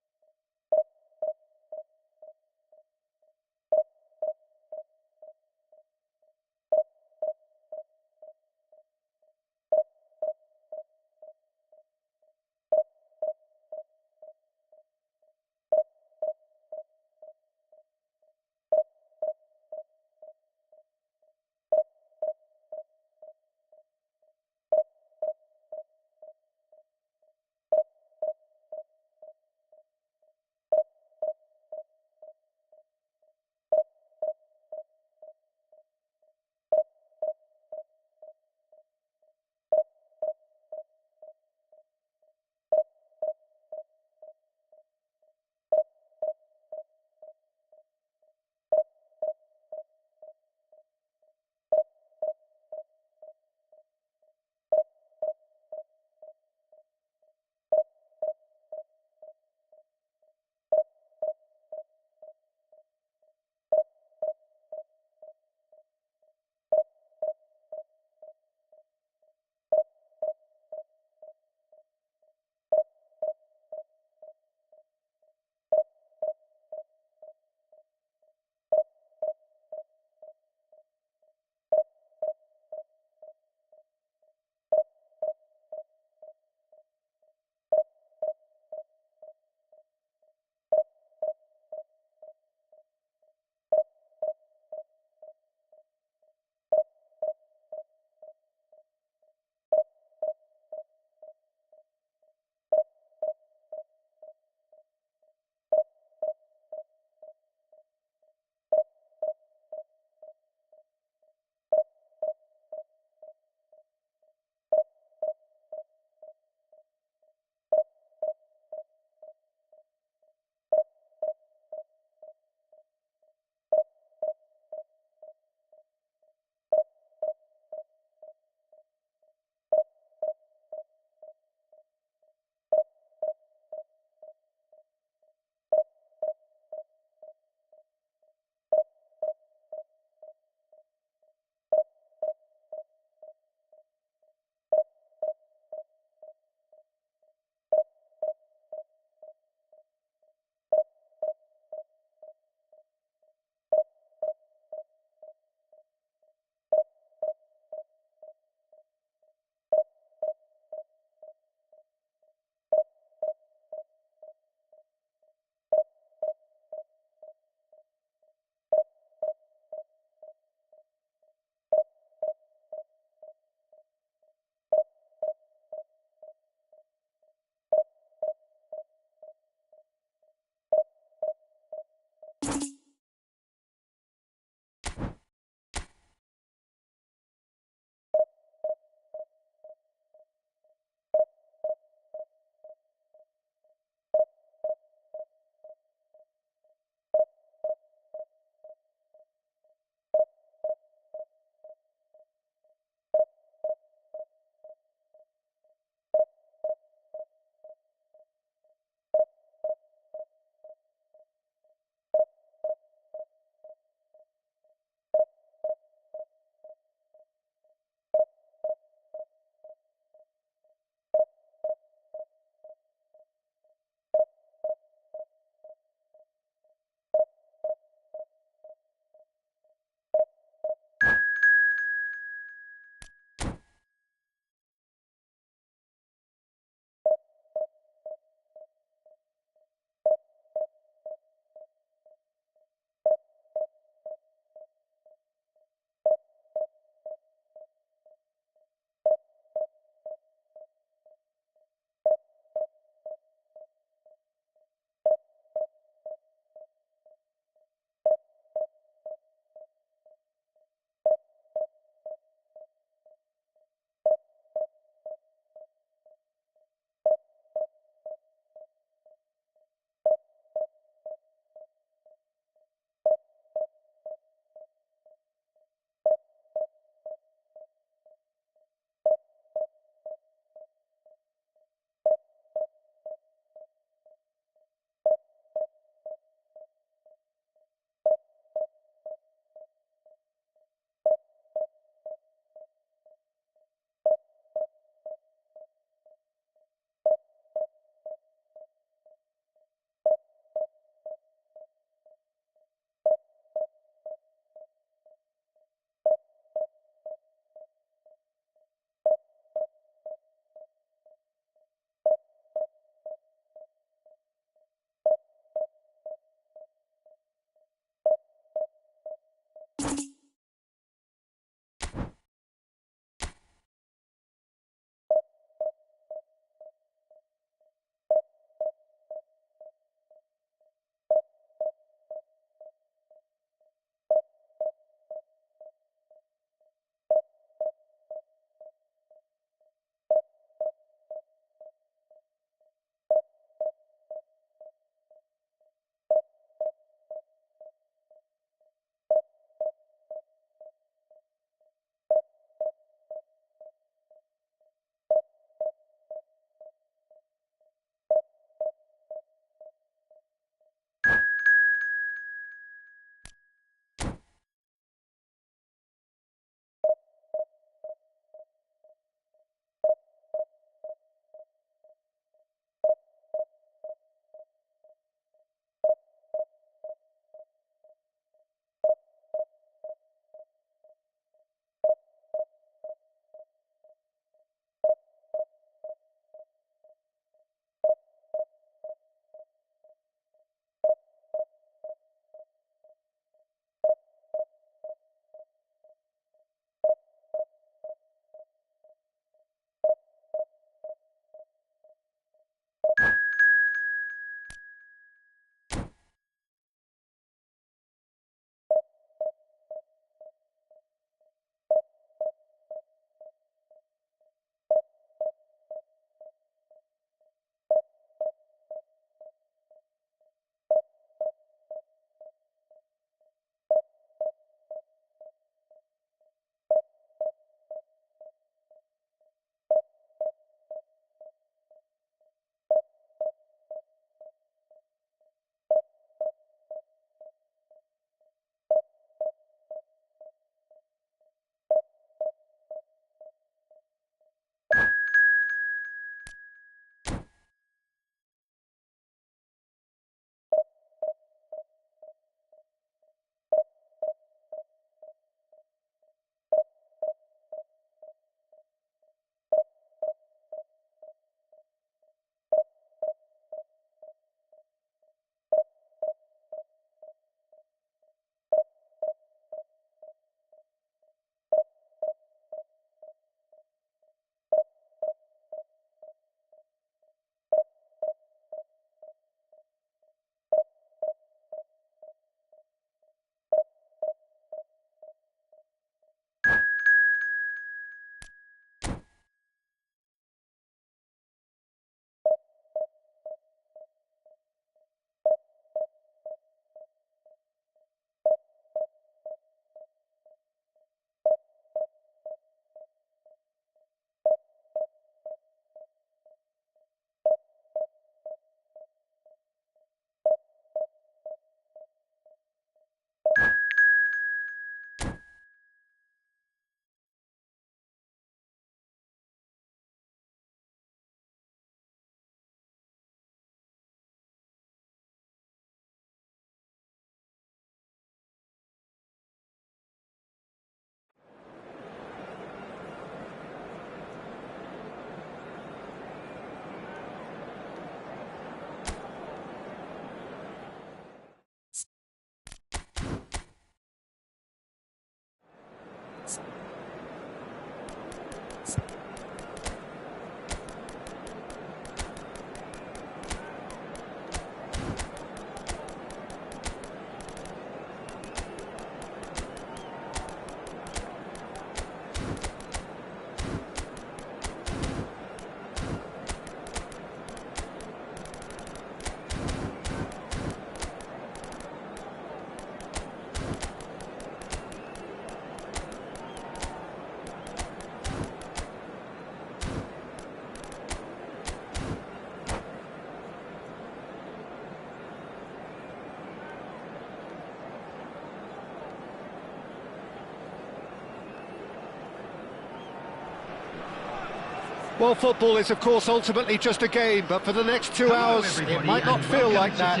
Well, football is, of course, ultimately just a game, but for the next 2 hours, it might not feel like that.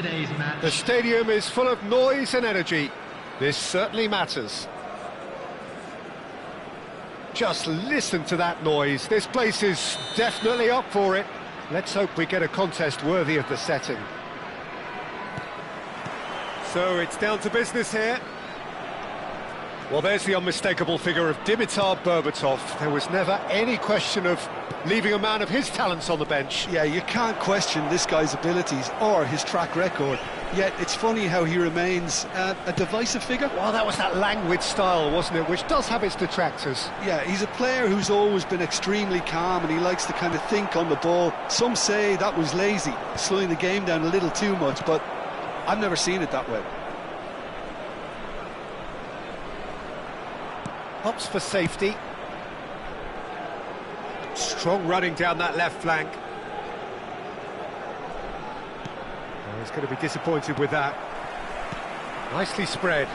The stadium is full of noise and energy. This certainly matters. Just listen to that noise. This place is definitely up for it. Let's hope we get a contest worthy of the setting. So it's down to business here. Well, there's the unmistakable figure of Dimitar Berbatov. There was never any question of leaving a man of his talents on the bench. Yeah, you can't question this guy's abilities or his track record. Yet it's funny how he remains a divisive figure. Well, that was that languid style, wasn't it, which does have its detractors. Yeah, he's a player who's always been extremely calm and he likes to kind of think on the ball. Some say that was lazy, slowing the game down a little too much, but I've never seen it that way. Opts for safety. Strong running down that left flank. Oh, he's going to be disappointed with that. Nicely spread.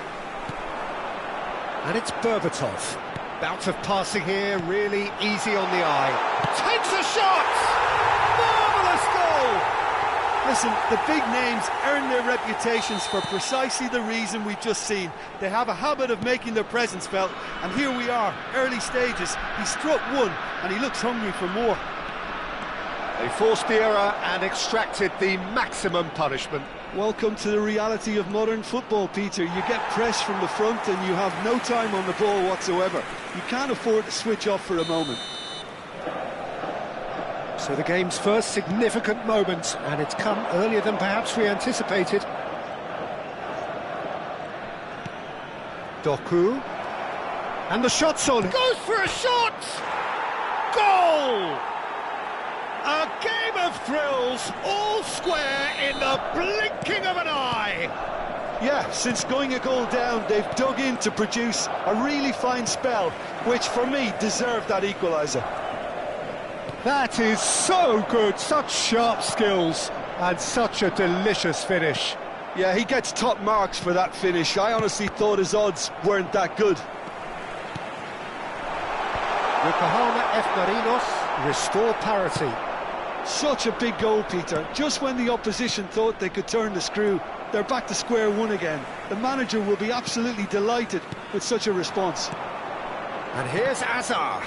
And it's Berbatov. Bout of passing here, really easy on the eye. Takes a shot! Marvellous goal! Listen, the big names earn their reputations for precisely the reason we've just seen. They have a habit of making their presence felt, and here we are, early stages. He struck one, and he looks hungry for more. They forced the error and extracted the maximum punishment. Welcome to the reality of modern football, Peter. You get pressed from the front and you have no time on the ball whatsoever. You can't afford to switch off for a moment. So the game's first significant moment, and it's come earlier than perhaps we anticipated. Doku. And the shot's on. Goes for a shot! Goal! A game of thrills, all square in the blinking of an eye. Yeah, since going a goal down, they've dug in to produce a really fine spell, which for me deserved that equaliser. That is so good, such sharp skills, and such a delicious finish. Yeah, he gets top marks for that finish. I honestly thought his odds weren't that good. Yokohama F. Marinos restore parity. Such a big goal, Peter. Just when the opposition thought they could turn the screw, they're back to square one again. The manager will be absolutely delighted with such a response. And here's Azar.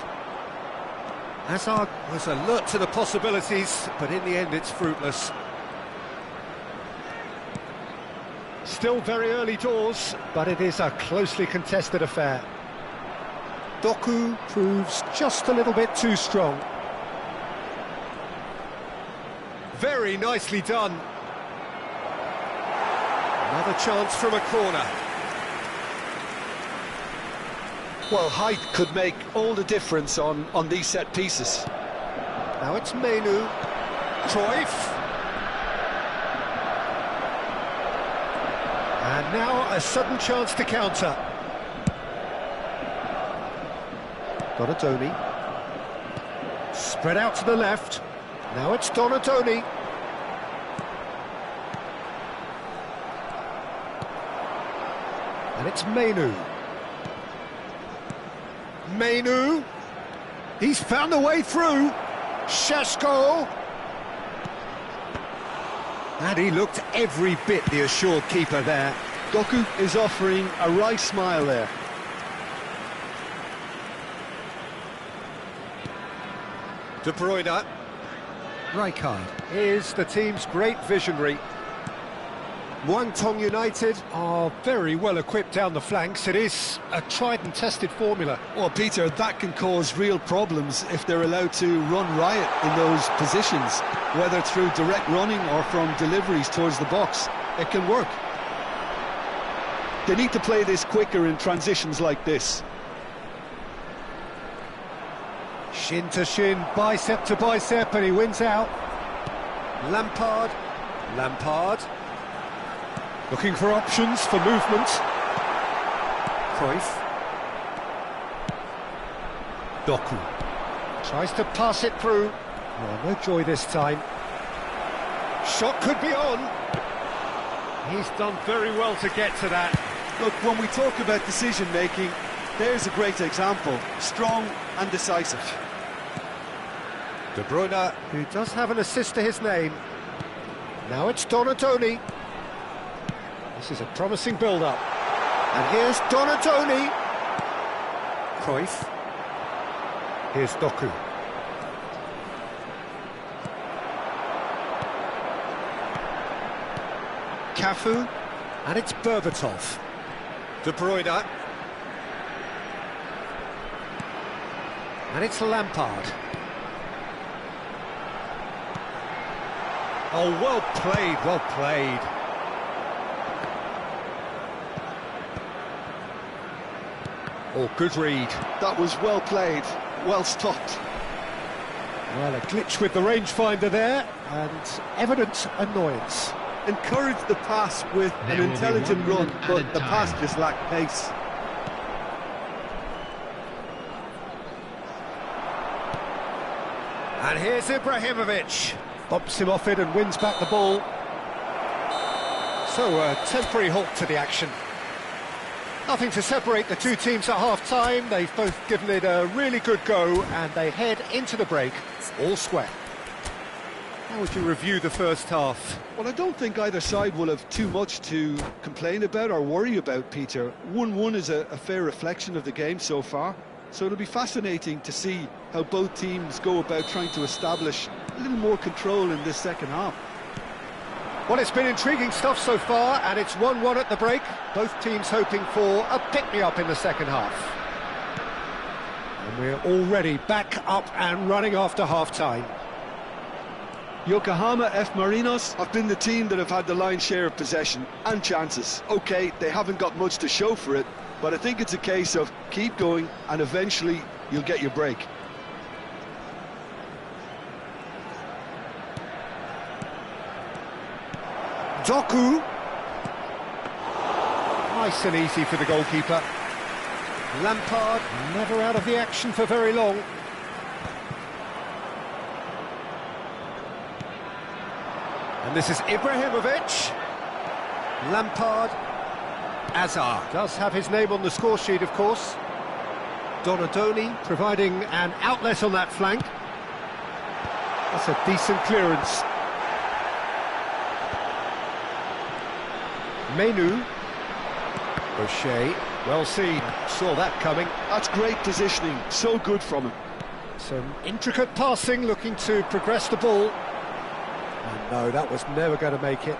Azar was alert to the possibilities, but in the end it's fruitless. Still very early doors, but it is a closely contested affair. Doku proves just a little bit too strong. Very nicely done. Another chance from a corner. Well, height could make all the difference on these set pieces. Now it's Menu. Cruyff. And now a sudden chance to counter. Donatoni. Spread out to the left. Now it's Donatoni. And it's Menu. Menu. He's found a way through. Šeško. And he looked every bit the assured keeper there. Doku is offering a wry smile there. De Bruyne. Rijkaard is the team's great visionary. Muangthong United are very well equipped down the flanks. It is a tried and tested formula. Well, Peter, that can cause real problems if they're allowed to run riot in those positions, whether through direct running or from deliveries towards the box. It can work. They need to play this quicker in transitions like this. Shin to shin, bicep to bicep, and he wins out. Lampard. Looking for options for movement. Cruyff. Doku. Tries to pass it through. Oh, no joy this time. Shot could be on. He's done very well to get to that. Look, when we talk about decision-making, there's a great example. Strong and decisive. De Bruyne, who does have an assist to his name. Now it's Donatoni. This is a promising build-up. And here's Donatoni. Cruyff. Here's Doku. Cafu. And it's Berbatov. De Bruyne. And it's Lampard. Oh, well played, well played. Oh, good read. That was well played, well stopped. Well, a glitch with the rangefinder there, and evident annoyance. Encouraged the pass with There an will be intelligent 1 run, minute but added the pass time. just lacked pace. And here's Ibrahimovic. Bumps him off it and wins back the ball. So a temporary halt to the action. Nothing to separate the two teams at half-time. They've both given it a really good go, and they head into the break all square. How would you review the first half? Well, I don't think either side will have too much to complain about or worry about, Peter. 1-1 is a fair reflection of the game so far, so it'll be fascinating to see how both teams go about trying to establish a little more control in this second half. Well, it's been intriguing stuff so far, and it's 1-1 at the break. Both teams hoping for a pick-me-up in the second half. And we're already back up and running after half-time. Yokohama F. Marinos have been the team that have had the lion's share of possession and chances. OK, they haven't got much to show for it, but I think it's a case of keep going and eventually you'll get your break. Doku. Nice and easy for the goalkeeper. Lampard never out of the action for very long. And this is Ibrahimovic. Lampard. Azar does have his name on the score sheet, of course. Donatoni providing an outlet on that flank. That's a decent clearance. Menu. O'Shea, well seen, saw that coming. That's great positioning, so good from him. Some intricate passing, looking to progress the ball. And no, that was never going to make it.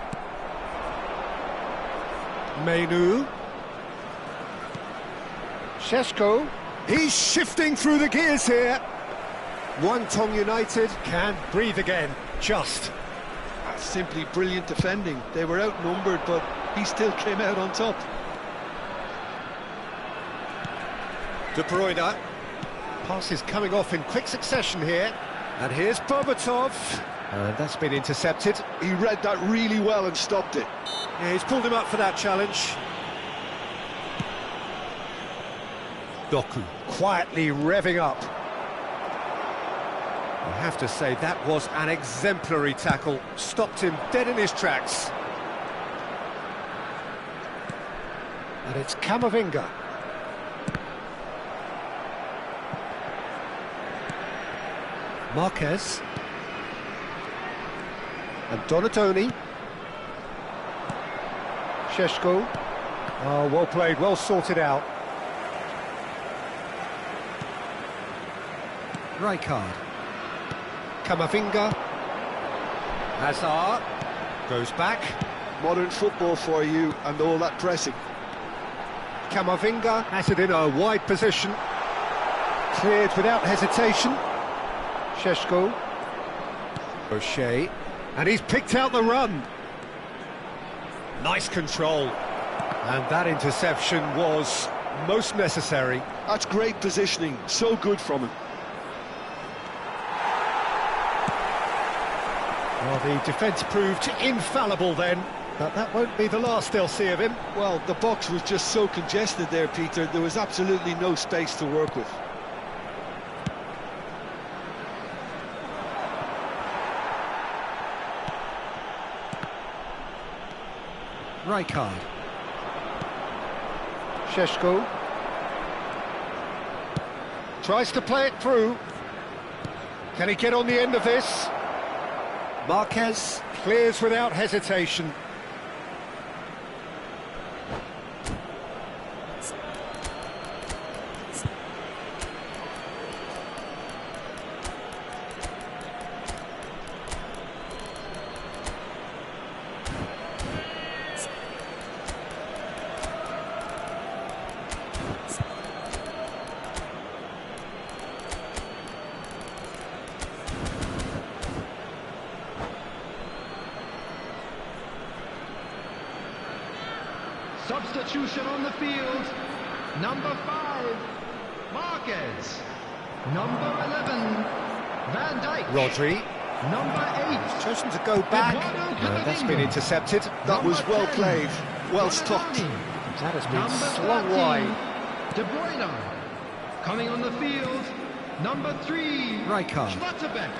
Menu. Šeško. He's shifting through the gears here. Guangdong United can breathe again, just. That's simply brilliant defending. They were outnumbered, but he still came out on top. De Bruyne. Pass is coming off in quick succession here. And here's Berbatov. And that's been intercepted. He read that really well and stopped it. Yeah, he's pulled him up for that challenge. Doku quietly revving up. I have to say, that was an exemplary tackle. Stopped him dead in his tracks. And it's Camavinga. Marquez. And Donatoni. Šeško. Oh, well played, well sorted out. Rijkaard. Camavinga. Hazard. Goes back. Modern football for you and all that pressing. Camavinga has it in a wide position. Cleared without hesitation. Šeško. O'Shea. And he's picked out the run. Nice control. And that interception was most necessary. That's great positioning, so good from him. Well, the defence proved infallible then, but that won't be the last they'll see of him. Well, the box was just so congested there, Peter. There was absolutely no space to work with. Rijkaard. Šeško. Tries to play it through. Can he get on the end of this? Marquez clears without hesitation. Substitution on the field. Number 5, Marquez. Number 11, Van Dijk. Rodri. Number 8, Chosen to go back. That's been intercepted. That was well played, well stopped. That has been Number swung 13, wide. De Bruyne. Coming on the field, number 3, Rijkaard. Schlotterbeck.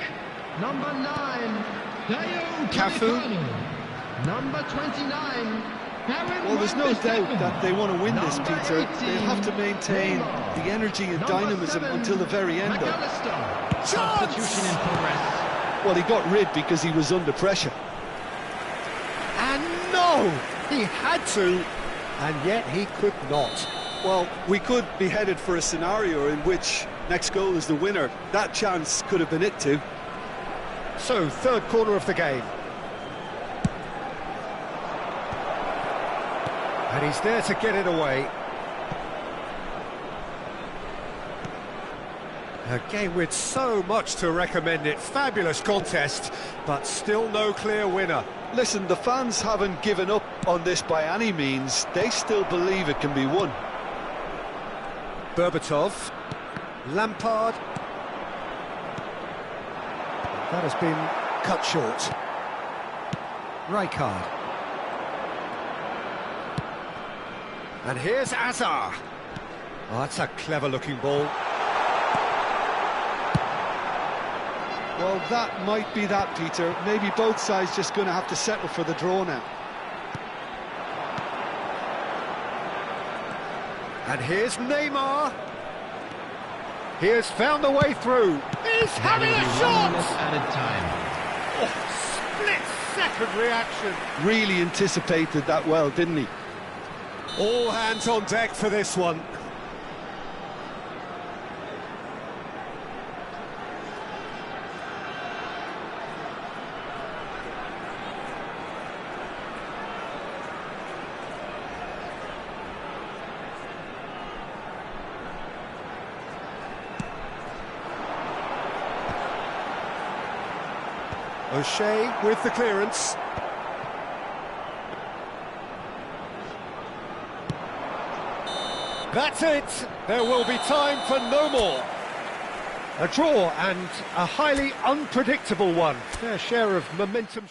Number 9, Dayot Cafu. Upamecano. Number 29, Harry Well, there's no Wan-Bissaka. doubt that they want to win this, Number Peter. 18, They'll have to maintain Neymar. the energy and Number dynamism 7, until the very end. Though. McAllister. Substitution in progress. Well, he got rid because he was under pressure. And no! He had to, and yet he could not. Well, we could be headed for a scenario in which next goal is the winner. That chance could have been it too. So, third corner of the game. And he's there to get it away. A game with so much to recommend it. Fabulous contest, but still no clear winner. Listen, the fans haven't given up on this by any means. They still believe it can be won. Berbatov. Lampard. That has been cut short. Rijkaard. And here's Azar. Oh, that's a clever-looking ball. Well, that might be that, Peter. Maybe both sides just going to have to settle for the draw now. And here's Neymar. He has found a way through. He's having a shot! Added time. Split-second reaction. Really anticipated that well, didn't he? All hands on deck for this one. O'Shea with the clearance. That's it. There will be time for no more. A draw and a highly unpredictable one. Fair share of momentum.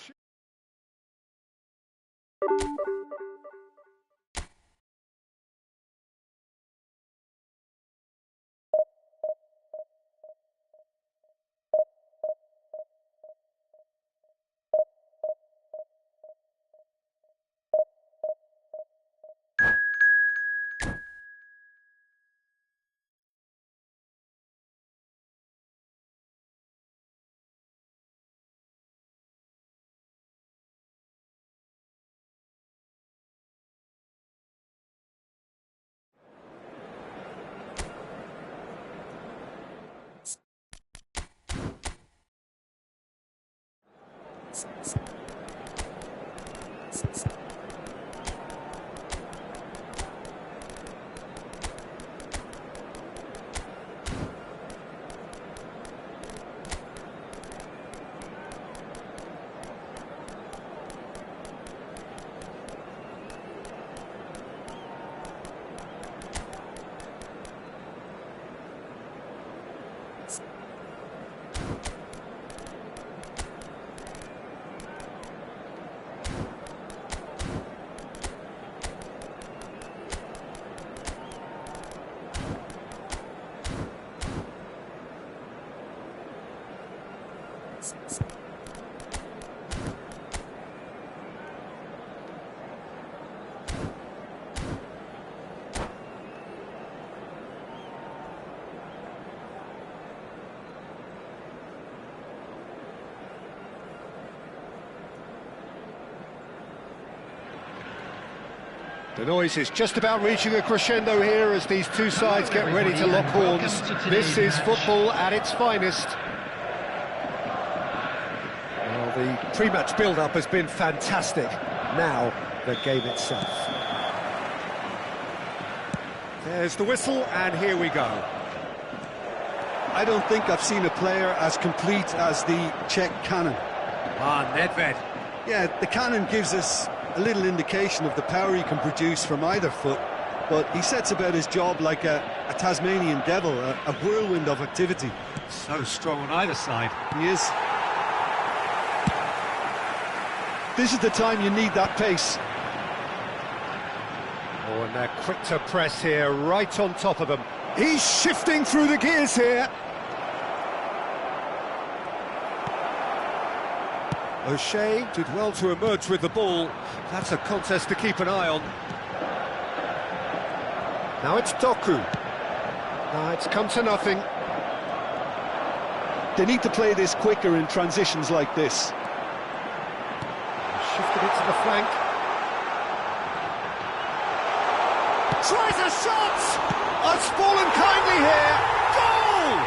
The noise is just about reaching a crescendo here as these two sides get ready to lock horns. This is football at its finest. Well, the pre-match build-up has been fantastic. Now, the game itself. There's the whistle, and here we go. I don't think I've seen a player as complete as the Czech cannon. Nedved. Yeah, the cannon gives us a little indication of the power he can produce from either foot, but he sets about his job like a Tasmanian devil, a whirlwind of activity. So strong on either side. He is. This is the time you need that pace. Oh, and they're quick to press here, right on top of them. He's shifting through the gears here. O'Shea did well to emerge with the ball. That's a contest to keep an eye on. Now it's Doku. Now it's come to nothing. They need to play this quicker in transitions like this. Shifted it to the flank. Tries a shot! It's fallen kindly here. Goal!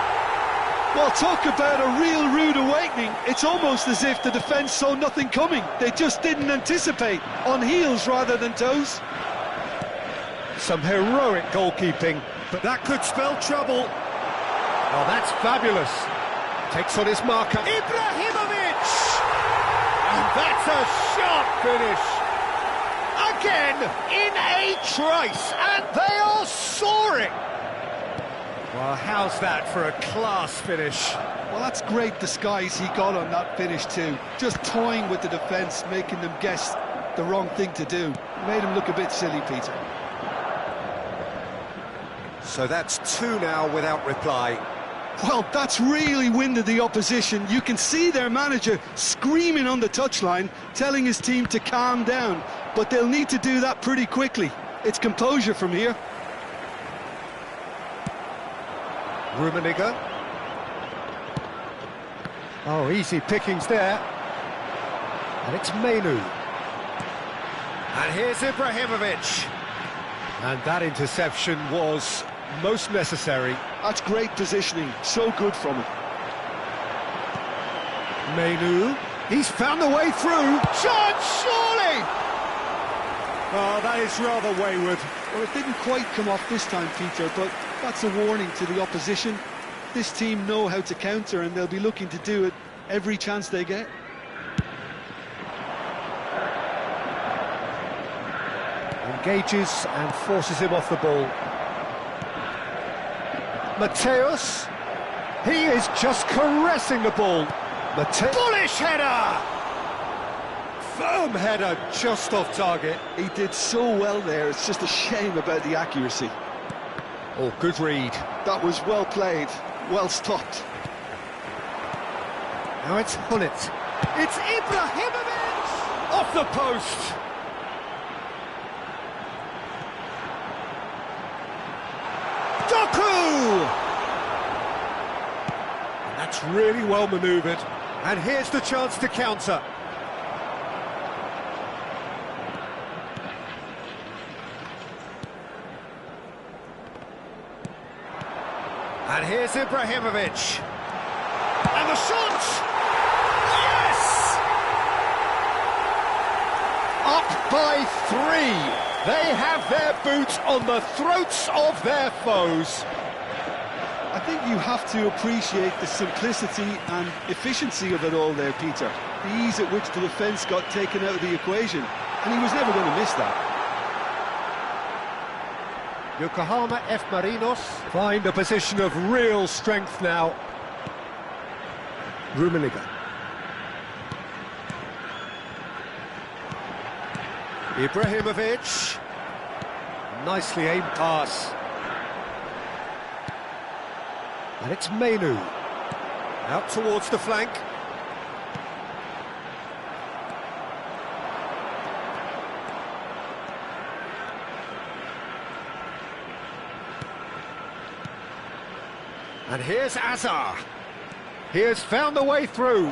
Well, talk about a real rude awakening. It's almost as if the defence saw nothing coming. They just didn't anticipate, on heels rather than toes. Some heroic goalkeeping, but that could spell trouble. Oh, that's fabulous. Takes on his marker. Ibrahimovic! And that's a sharp finish. Again, in a trice, and they are soaring. Well, how's that for a class finish? Well, that's great disguise he got on that finish too. Just toying with the defence, making them guess the wrong thing to do. Made him look a bit silly, Peter. So that's two now without reply. Well, that's really winded the opposition. You can see their manager screaming on the touchline, telling his team to calm down. But they'll need to do that pretty quickly. It's composure from here. Rummenigge. Oh, easy pickings there. And it's Mainoo. And here's Ibrahimovic. And that interception was most necessary. That's great positioning, so good from him. Mainoo. He's found the way through. Chance, surely! Oh, that is rather wayward. Well, it didn't quite come off this time, Peter, but that's a warning to the opposition. This team know how to counter, and they'll be looking to do it every chance they get. Engages and forces him off the ball. Mateus. He is just caressing the ball. Bullish header! Firm header, just off target. He did so well there, it's just a shame about the accuracy. Oh, good read. That was well played, well stopped. Now it's Hullet. It's Ibrahimovic! Off the post! Doku! And that's really well manoeuvred. And here's the chance to counter. And here's Ibrahimovic. And the shot! Yes! Up by 3. They have their boot on the throats of their foes. I think you have to appreciate the simplicity and efficiency of it all there, Peter. The ease at which the defence got taken out of the equation, and he was never going to miss that. Yokohama F. Marinos find a position of real strength now. Rummenigge. Ibrahimovic. Nicely aimed pass. And it's Mainoo. Out towards the flank. And here's Azar. He has found the way through.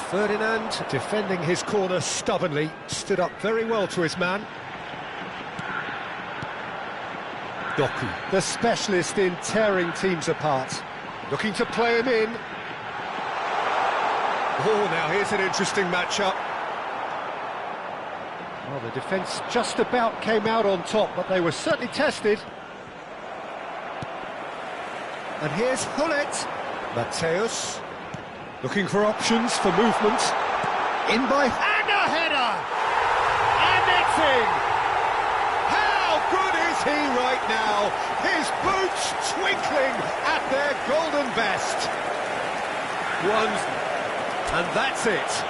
Ferdinand defending his corner stubbornly, stood up very well to his man. Doku, the specialist in tearing teams apart, looking to play him in. Oh, now here's an interesting matchup. Well, the defence just about came out on top, but they were certainly tested. And here's Hullet. Mateus, looking for options for movement. In by... And a header! And it's in! How good is he right now? His boots twinkling at their golden best. And that's it.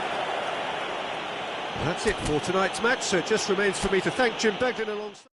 That's it for tonight's match, so it just remains for me to thank Jim Beglin alongside.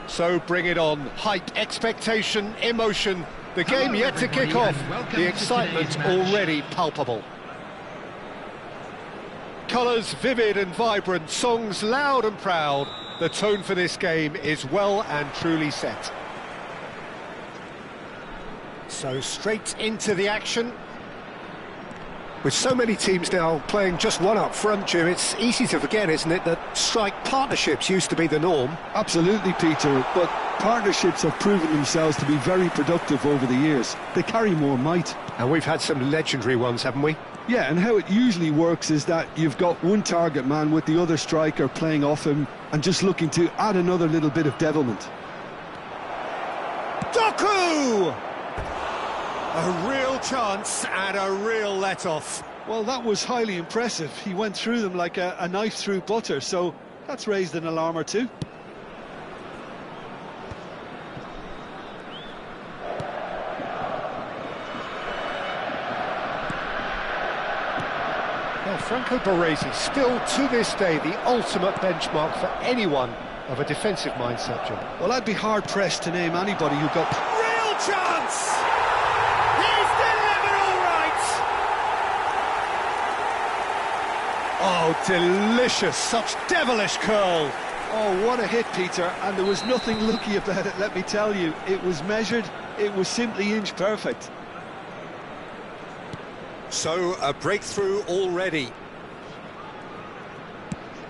So bring it on. Hype, expectation, emotion. The game yet to kick off. The excitement already palpable. Colours vivid and vibrant, songs loud and proud. The tone for this game is well and truly set. So straight into the action. With so many teams now playing just one up front, Jim, it's easy to forget, isn't it, that strike partnerships used to be the norm. Absolutely, Peter, but partnerships have proven themselves to be very productive over the years. They carry more might. And we've had some legendary ones, haven't we? Yeah, and how it usually works is that you've got one target man with the other striker playing off him and just looking to add another little bit of devilment. Doku! A real chance and a real let-off. Well, that was highly impressive. He went through them like a knife through butter, so that's raised an alarm or two. Well, Franco Baresi, still to this day, the ultimate benchmark for anyone of a defensive mindset, John. Well, I'd be hard-pressed to name anybody who got... Real chance! He's delivered all right! Oh, delicious, such devilish curl. Oh, what a hit, Peter, and there was nothing lucky about it, let me tell you. It was measured, it was simply inch perfect. So, a breakthrough already.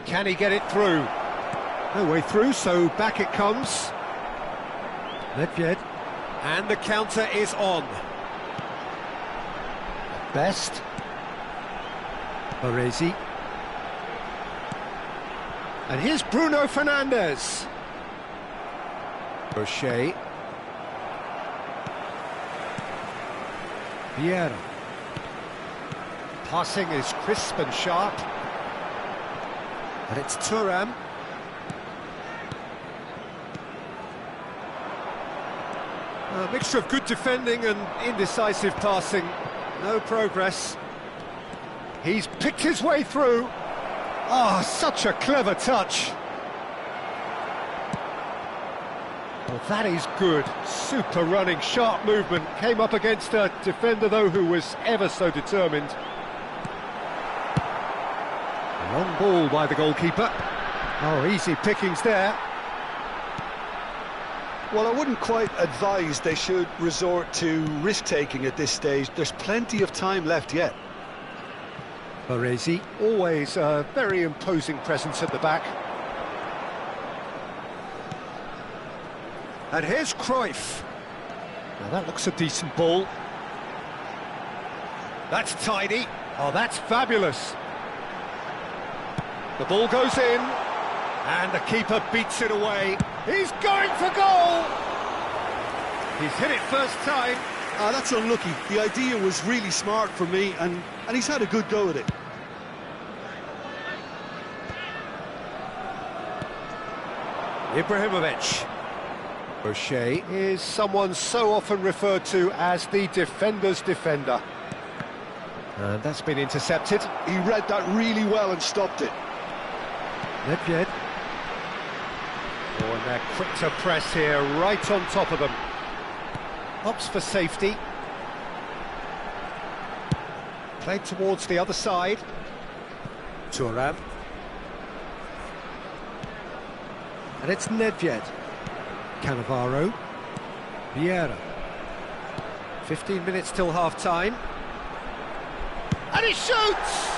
Can he get it through? No way through, so back it comes. Nedved. And the counter is on. Best. Baresi. And here's Bruno Fernandes. O'Shea. Vieira. Passing is crisp and sharp. And it's Thuram. A mixture of good defending and indecisive passing. No progress. He's picked his way through. Ah, such a clever touch. Well, that is good. Super running, sharp movement. Came up against a defender, though, who was ever so determined. A long ball by the goalkeeper. Oh, easy pickings there. Well, I wouldn't quite advise they should resort to risk-taking at this stage. There's plenty of time left yet. Baresi, always a very imposing presence at the back. And here's Cruyff. Now that looks a decent ball. That's tidy. Oh, that's fabulous. The ball goes in, and the keeper beats it away. He's going for goal! He's hit it first time. That's unlucky. The idea was really smart for me, and he's had a good go at it. Ibrahimovic. O'Shea is someone so often referred to as the defender's defender. And that's been intercepted. He read that really well and stopped it. Nedved. Oh, and they're quick to press here, right on top of them. Opts for safety. Played towards the other side. Thuram. And it's Nedved. Cannavaro. Vieira. 15 minutes till half-time. And he shoots!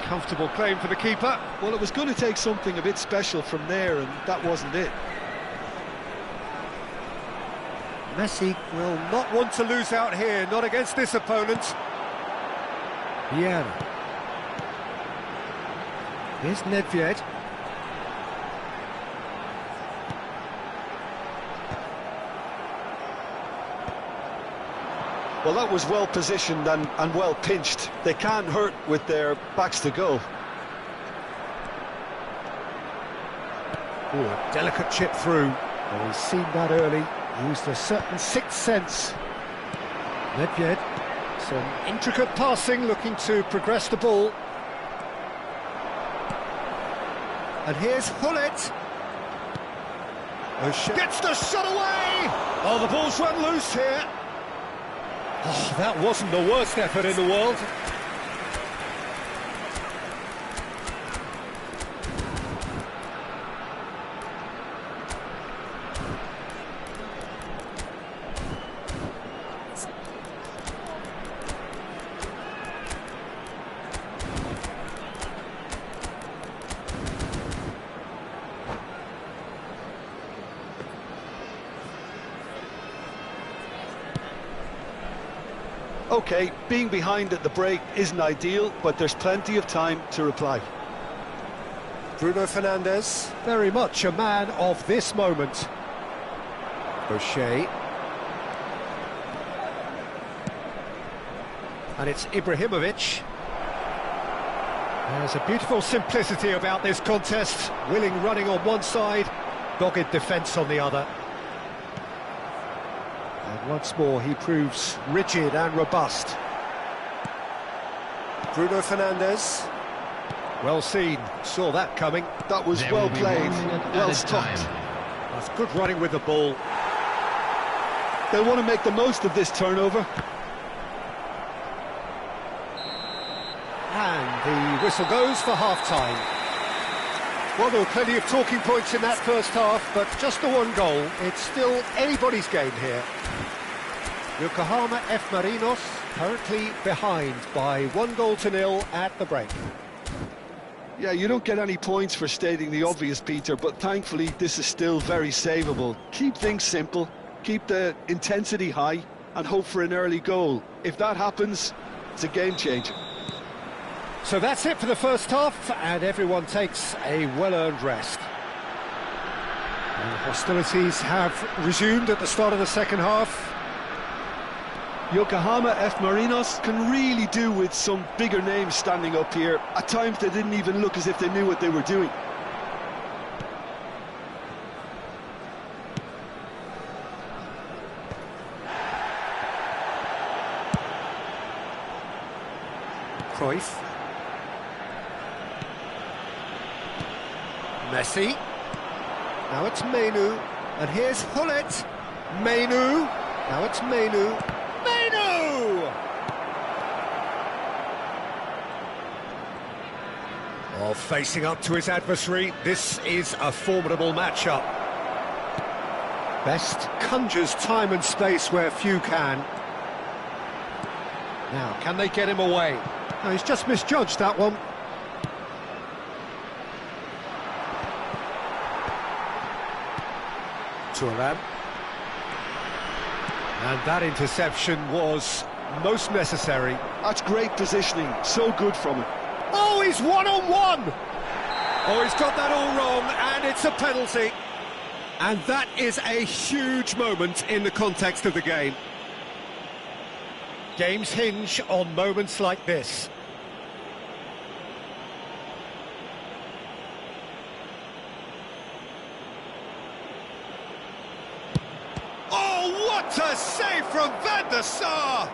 Comfortable claim for the keeper. Well, it was going to take something a bit special from there, and that wasn't it. Messi will not want to lose out here, not against this opponent. Vieira. Here's Nedved. Well, that was well positioned and well pinched. They can't hurt with their backs to goal. Ooh, a delicate chip through. Well, he's seen that early. Used a certain sixth sense. Nedved. Some intricate passing, looking to progress the ball. And here's Hullet. O'Shea gets the shot away! Oh, the ball's run loose here. Oh, that wasn't the worst effort in the world. OK, being behind at the break isn't ideal, but there's plenty of time to reply. Bruno Fernandes, very much a man of this moment. O'Shea. And it's Ibrahimovic. There's a beautiful simplicity about this contest. Willing running on one side, dogged defence on the other. And once more he proves rigid and robust. Bruno Fernandes. Well seen, saw that coming. That was There well will be played, 1 minute well added stopped. time. That's good running with the ball. They want to make the most of this turnover. And the whistle goes for half-time. Well, there were plenty of talking points in that first half, but just the one goal. It's still anybody's game here. Yokohama F. Marinos currently behind by 1-0 at the break. Yeah, you don't get any points for stating the obvious, Peter, but thankfully this is still very savable. Keep things simple, keep the intensity high, and hope for an early goal. If that happens, it's a game changer. So that's it for the first half, and everyone takes a well-earned rest. And hostilities have resumed at the start of the second half. Yokohama F. Marinos can really do with some bigger names standing up here. At times they didn't even look as if they knew what they were doing. Cruyff. Messi. Now it's Menu. And here's Hullet. Menu. Now it's Menu. Menu! Oh, facing up to his adversary, this is a formidable matchup. Best conjures time and space where few can. Now, can they get him away? No, he's just misjudged that one. Thuram. And that interception was most necessary. That's great positioning, so good from him. Oh, he's one-on-one! Oh, he's got that all wrong, and it's a penalty. And that is a huge moment in the context of the game. Games hinge on moments like this. Oh, what a save from Van der Sar!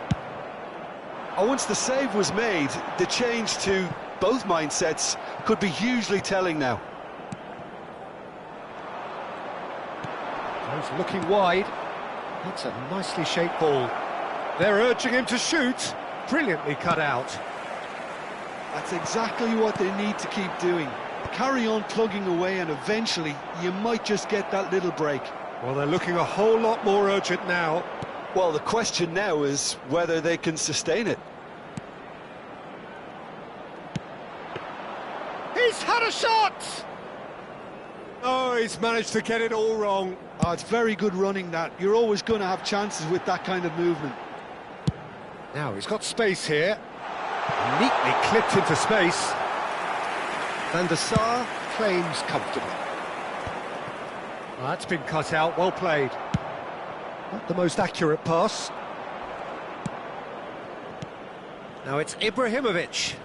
And once the save was made, the change to both mindsets could be hugely telling now. He's looking wide. That's a nicely shaped ball. They're urging him to shoot. Brilliantly cut out. That's exactly what they need to keep doing. Carry on plugging away and eventually you might just get that little break. Well, they're looking a whole lot more urgent now. Well, the question now is whether they can sustain it. He's had a shot! Oh, he's managed to get it all wrong. Oh, it's very good running that. You're always going to have chances with that kind of movement. Now he's got space here. Neatly clipped into space. Van der Sar claims comfortably. Well, that's been cut out, well played. Not the most accurate pass. Now it's Ibrahimovic.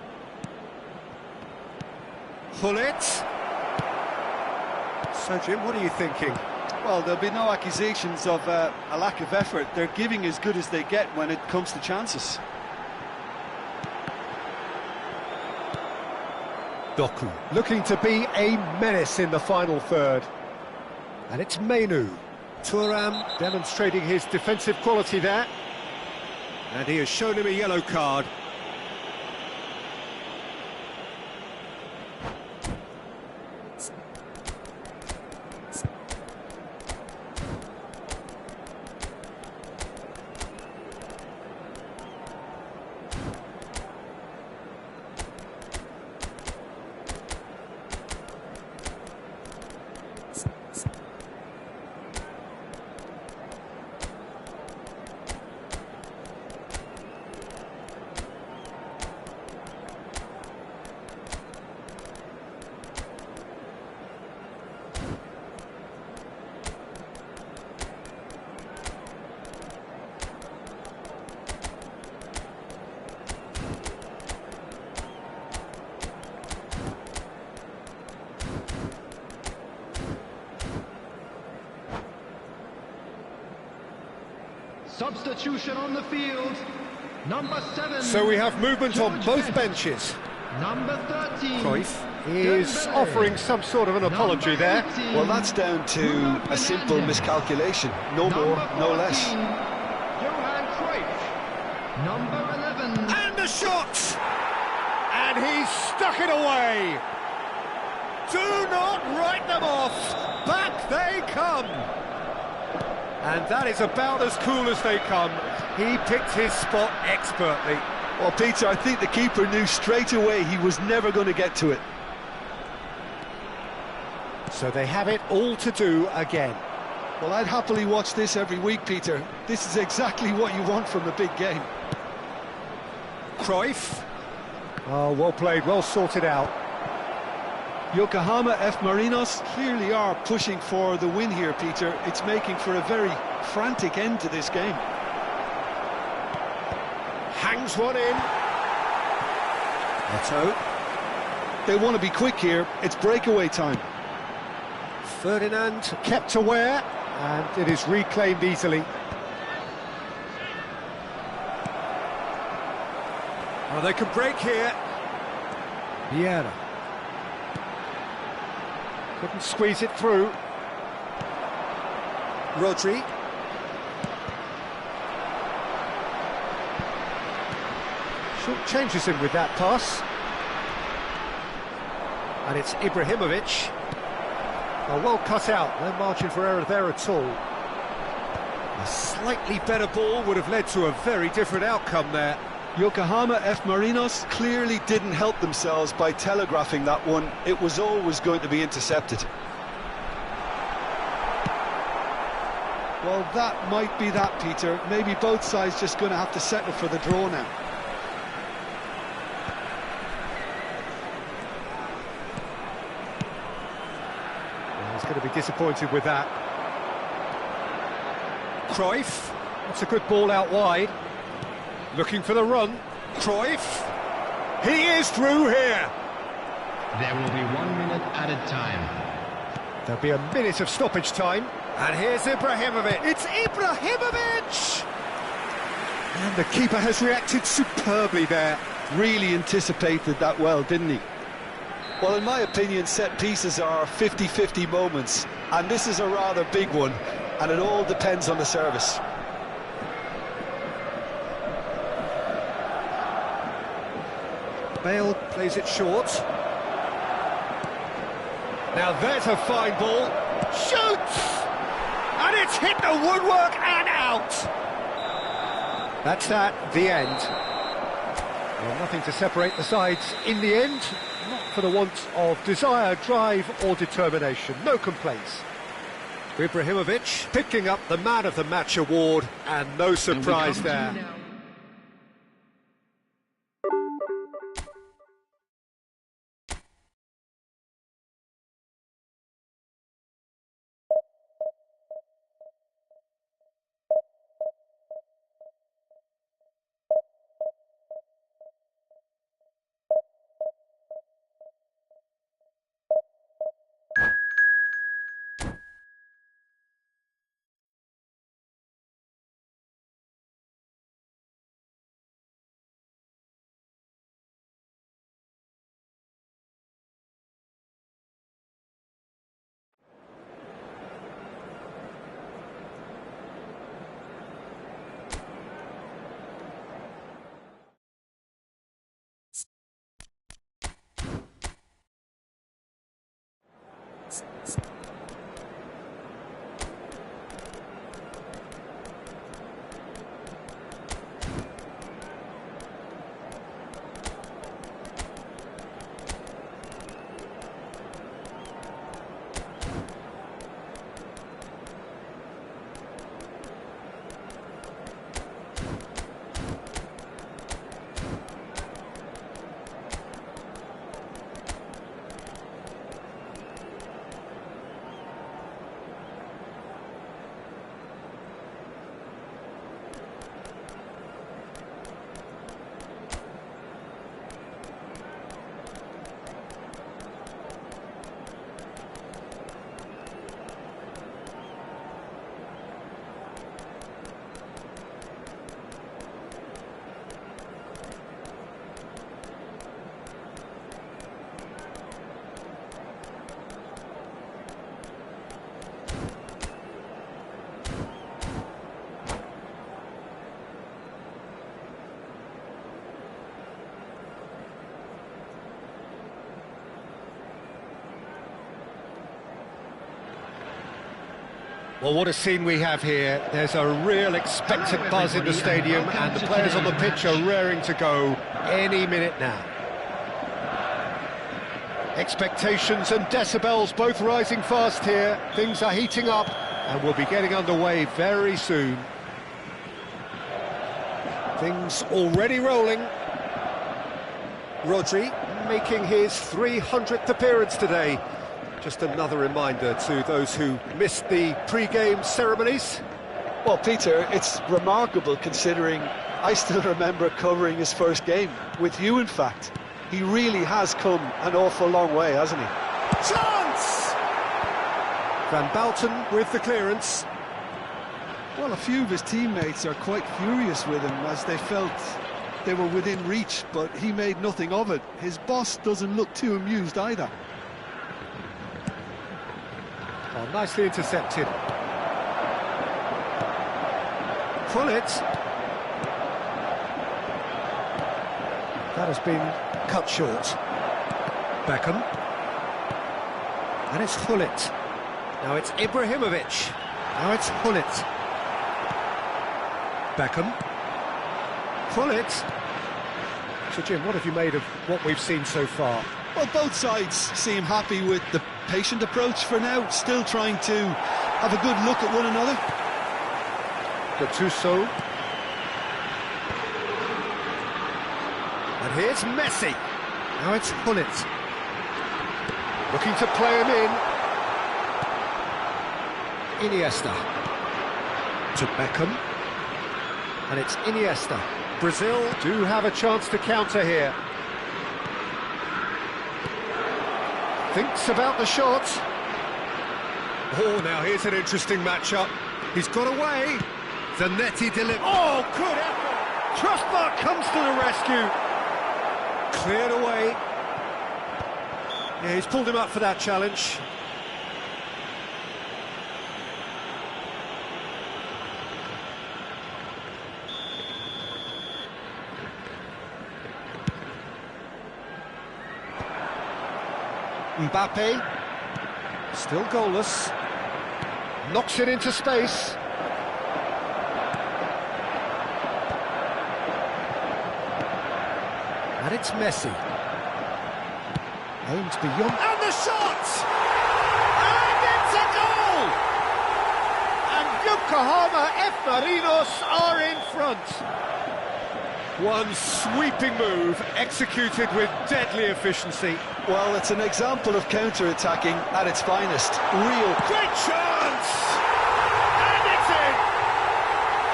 Hullet. So, Jim, what are you thinking? Well, there'll be no accusations of a lack of effort. They're giving as good as they get when it comes to chances. Doku looking to be a menace in the final third. And it's Menu. Thuram demonstrating his defensive quality there. And he has shown him a yellow card. Substitution on the field. Number 7. So we have movement on George both Best. benches. Number 13. Cruyff is Dembele. offering some sort of an apology Number there. 18. Well, that's down to Bruno a simple Fernandes. miscalculation. No more, Number no less. 14, Johan Cruyff. Number 11. And a shot! And he's stuck it away! Do not write them off! Back they come! And that is about as cool as they come. He picked his spot expertly. Well, Peter, I think the keeper knew straight away he was never going to get to it. So they have it all to do again. Well, I'd happily watch this every week, Peter. This is exactly what you want from a big game. Cruyff. Oh, well played, well sorted out. Yokohama F. Marinos clearly are pushing for the win here, Peter. It's making for a very frantic end to this game. Hangs one in. Otto. They want to be quick here. It's breakaway time. Ferdinand kept aware, and it is reclaimed easily. Oh, they can break here. Vieira. Couldn't squeeze it through. Rodri. Short changes him with that pass. And it's Ibrahimovic. Oh, well cut out, no margin for error there at all. A slightly better ball would have led to a very different outcome there. Yokohama F. Marinos clearly didn't help themselves by telegraphing that one. It was always going to be intercepted. Well, that might be that, Peter. Maybe both sides just going to have to settle for the draw now. Well, he's going to be disappointed with that. Cruyff, that's a good ball out wide. Looking for the run. Cruyff. He is through here. There will be 1 minute added time. There'll be a minute of stoppage time. And here's Ibrahimovic. It's Ibrahimovic! And the keeper has reacted superbly there. Really anticipated that well, didn't he? Well, in my opinion, set pieces are 50-50 moments, and this is a rather big one, and it all depends on the service. Bale plays it short. Now there's a fine ball. Shoots! And it's hit the woodwork and out! That's that, the end. Well, nothing to separate the sides in the end. Not for the want of desire, drive or determination. No complaints. Ibrahimovic picking up the Man of the Match award, and no surprise there. Well, what a scene we have here. There's a real expectant buzz in the stadium, and the players on the pitch are raring to go any minute now. Expectations and decibels both rising fast here. Things are heating up, and we'll be getting underway very soon. Things already rolling. Rodri making his 300th appearance today. Just another reminder to those who missed the pre-game ceremonies. Well, Peter, it's remarkable considering I still remember covering his first game, with you in fact. He really has come an awful long way, hasn't he? Chance! Van Bouten with the clearance. Well, a few of his teammates are quite furious with him as they felt they were within reach, but he made nothing of it. His boss doesn't look too amused either. Oh, nicely intercepted. Gullit. That has been cut short. Beckham. And it's Gullit. Now it's Ibrahimovic. Now it's Gullit. Beckham. Gullit. So Jim, what have you made of what we've seen so far? Well, both sides seem happy with the patient approach for now, still trying to have a good look at one another. Gattuso. And here's Messi. Now it's Gullit. Looking to play him in. Iniesta. To Beckham. And it's Iniesta. Brazil do have a chance to counter here. Thinks about the shot. Oh, now here's an interesting matchup. He's got away. Zanetti delivers. Oh, good effort. Trustmark comes to the rescue. Cleared away. Yeah, he's pulled him up for that challenge. Mbappe, still goalless, knocks it into space. And it's Messi. Aimed beyond. And the shot! And it's a goal! And Yokohama F. Marinos are in front. One sweeping move, executed with deadly efficiency. Well, it's an example of counter-attacking at its finest. Real. Great chance! And it's in!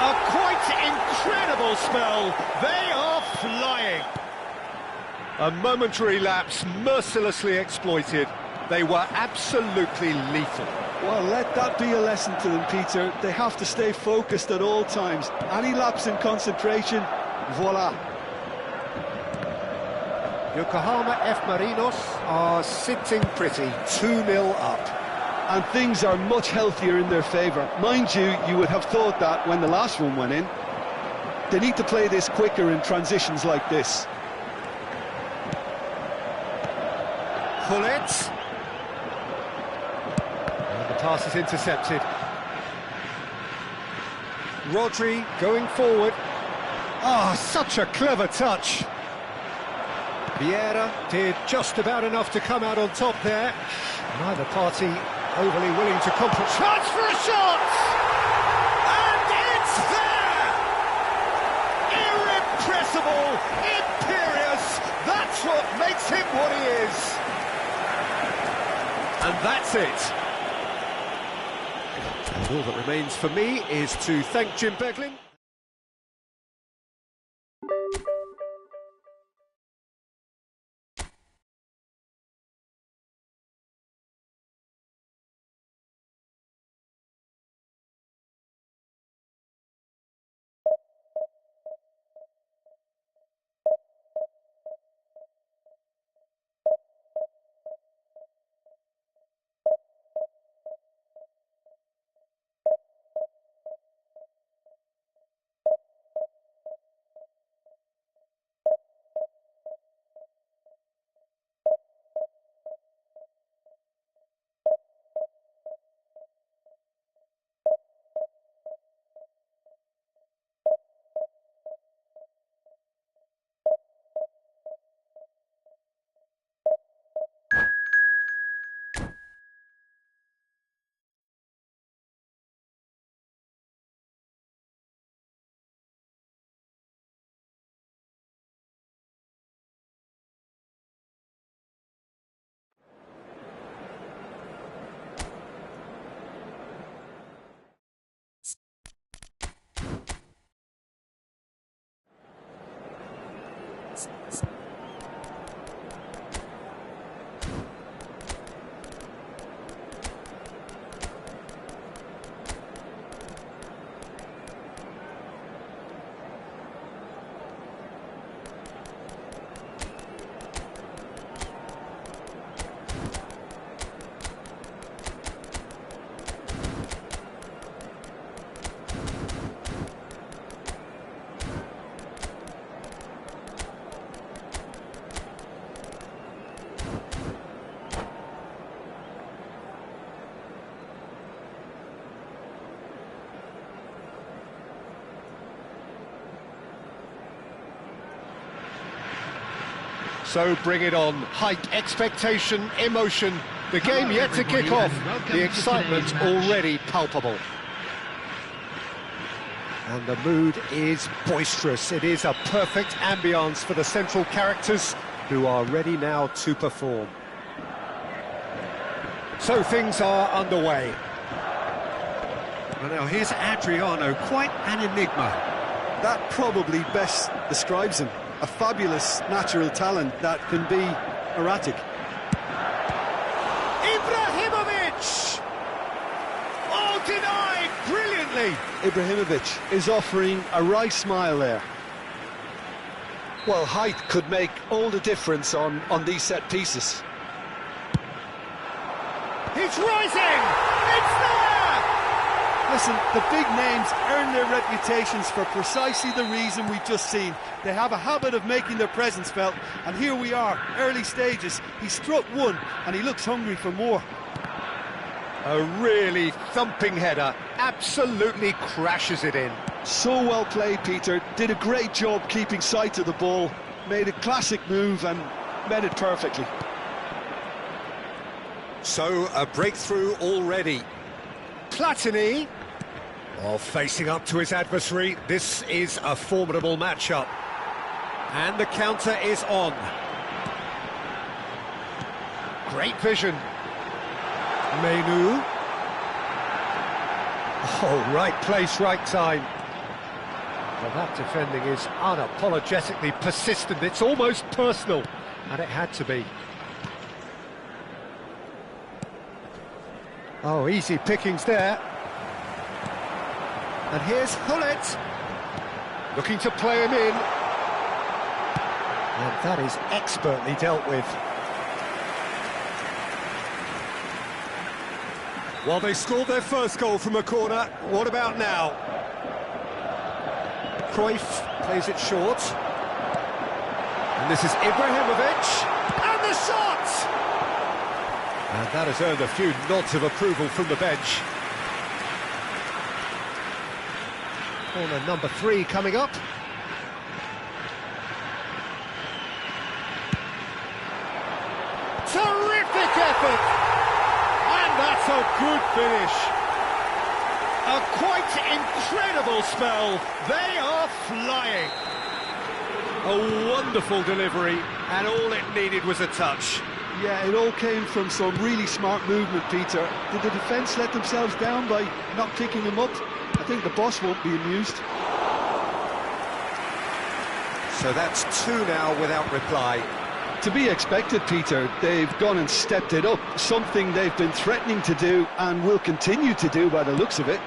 A quite incredible spell. They are flying. A momentary lapse mercilessly exploited. They were absolutely lethal. Well, let that be a lesson to them, Peter. They have to stay focused at all times. Any lapse in concentration, voila. Yokohama F. Marinos are sitting pretty, 2-0 up. And things are much healthier in their favour. Mind you, you would have thought that when the last one went in. They need to play this quicker in transitions like this. Gullit. And the pass is intercepted. Rodri going forward. Ah, such a clever touch. Vieira did just about enough to come out on top there. Neither party overly willing to compromise. Chance for a shot! And it's there! Irrepressible, imperious, that's what makes him what he is. And that's it. And all that remains for me is to thank Jim Beglin. So bring it on. Height, expectation, emotion. The game yet to kick off. The excitement already palpable. And the mood is boisterous. It is a perfect ambience for the central characters who are ready now to perform. So things are underway. Well, now here's Adriano, quite an enigma. That probably best describes him. A fabulous natural talent that can be erratic. Ibrahimovic! Oh, denied brilliantly! Ibrahimovic is offering a wry smile there. Well, height could make all the difference on these set pieces. He's rising! It's there! Listen, the big names earn their reputations for precisely the reason we've just seen. They have a habit of making their presence felt, and here we are, early stages. He struck one, and he looks hungry for more. A really thumping header, absolutely crashes it in. So well played, Peter. Did a great job keeping sight of the ball, made a classic move and met it perfectly. So, a breakthrough already. Platini, facing up to his adversary. This is a formidable matchup. And the counter is on. Great vision. Menu. Oh, right place, right time. Well, that defending is unapologetically persistent. It's almost personal, and it had to be. Oh, easy pickings there. And here's Hullet, looking to play him in. And that is expertly dealt with. Well, they scored their first goal from a corner. What about now? Cruyff plays it short. And this is Ibrahimovic. And the shot! And that has earned a few nods of approval from the bench. Corner number 3 coming up. Terrific effort! And that's a good finish. A quite incredible spell. They are flying. A wonderful delivery, and all it needed was a touch. Yeah, it all came from some really smart movement, Peter. Did the defence let themselves down by not picking him up? I think the boss won't be amused. So that's 2 now without reply. To be expected, Peter. They've gone and stepped it up, something they've been threatening to do and will continue to do by the looks of it.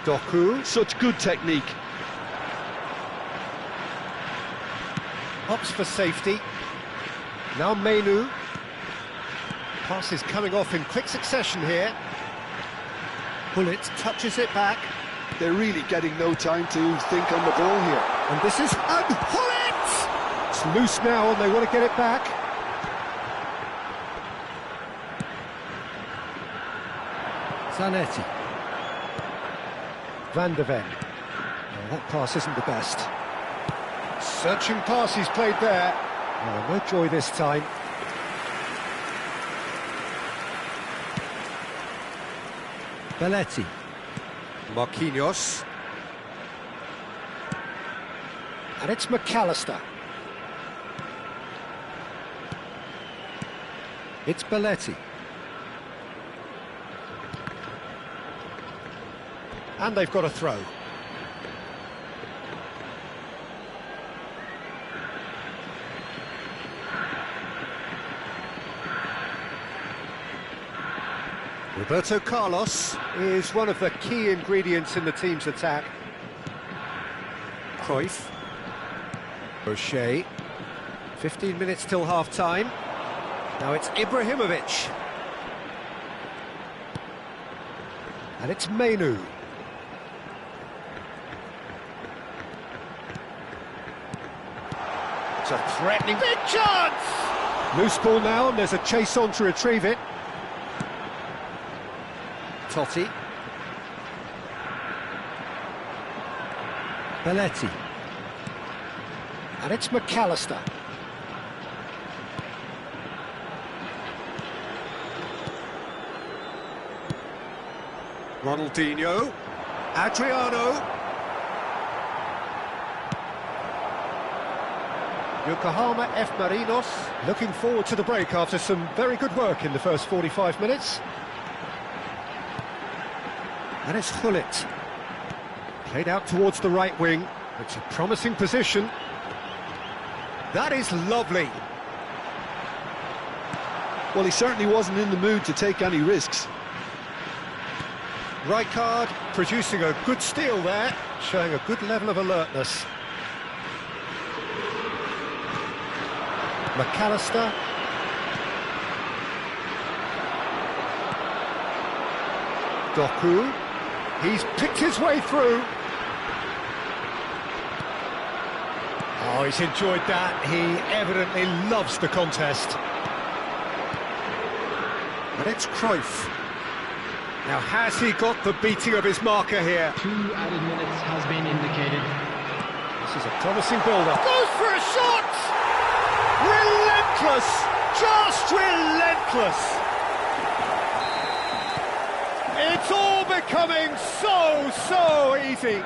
Doku. Such good technique. Opts for safety. Now Menu. Pass is coming off in quick succession here. Hullet touches it back. They're really getting no time to think on the ball here. And this is... And Hullet! It's loose now and they want to get it back. Zanetti. Van de Ven. Oh, that pass isn't the best. Searching pass he's played there. Oh, no joy this time. Belletti. Marquinhos. And it's McAllister. It's Belletti. And they've got a throw. Roberto Carlos is one of the key ingredients in the team's attack. Cruyff. O'Shea. 15 minutes till half-time. Now it's Ibrahimovic. And it's Mainoo. It's a threatening big chance! Loose ball now, and there's a chase on to retrieve it. Totti. Belletti. And it's McAllister. Ronaldinho. Adriano. Yokohama F. Marinos looking forward to the break after some very good work in the first 45 minutes. And it's Gullit. Played out towards the right wing. It's a promising position. That is lovely. Well, he certainly wasn't in the mood to take any risks. Rijkaard producing a good steal there, showing a good level of alertness. McAllister. Doku. He's picked his way through. Oh, he's enjoyed that. He evidently loves the contest. And it's Cruyff. Now, has he got the beating of his marker here? 2 added minutes has been indicated. This is a promising build-up. Goes for a shot! Relentless! Just relentless! It's all becoming so easy.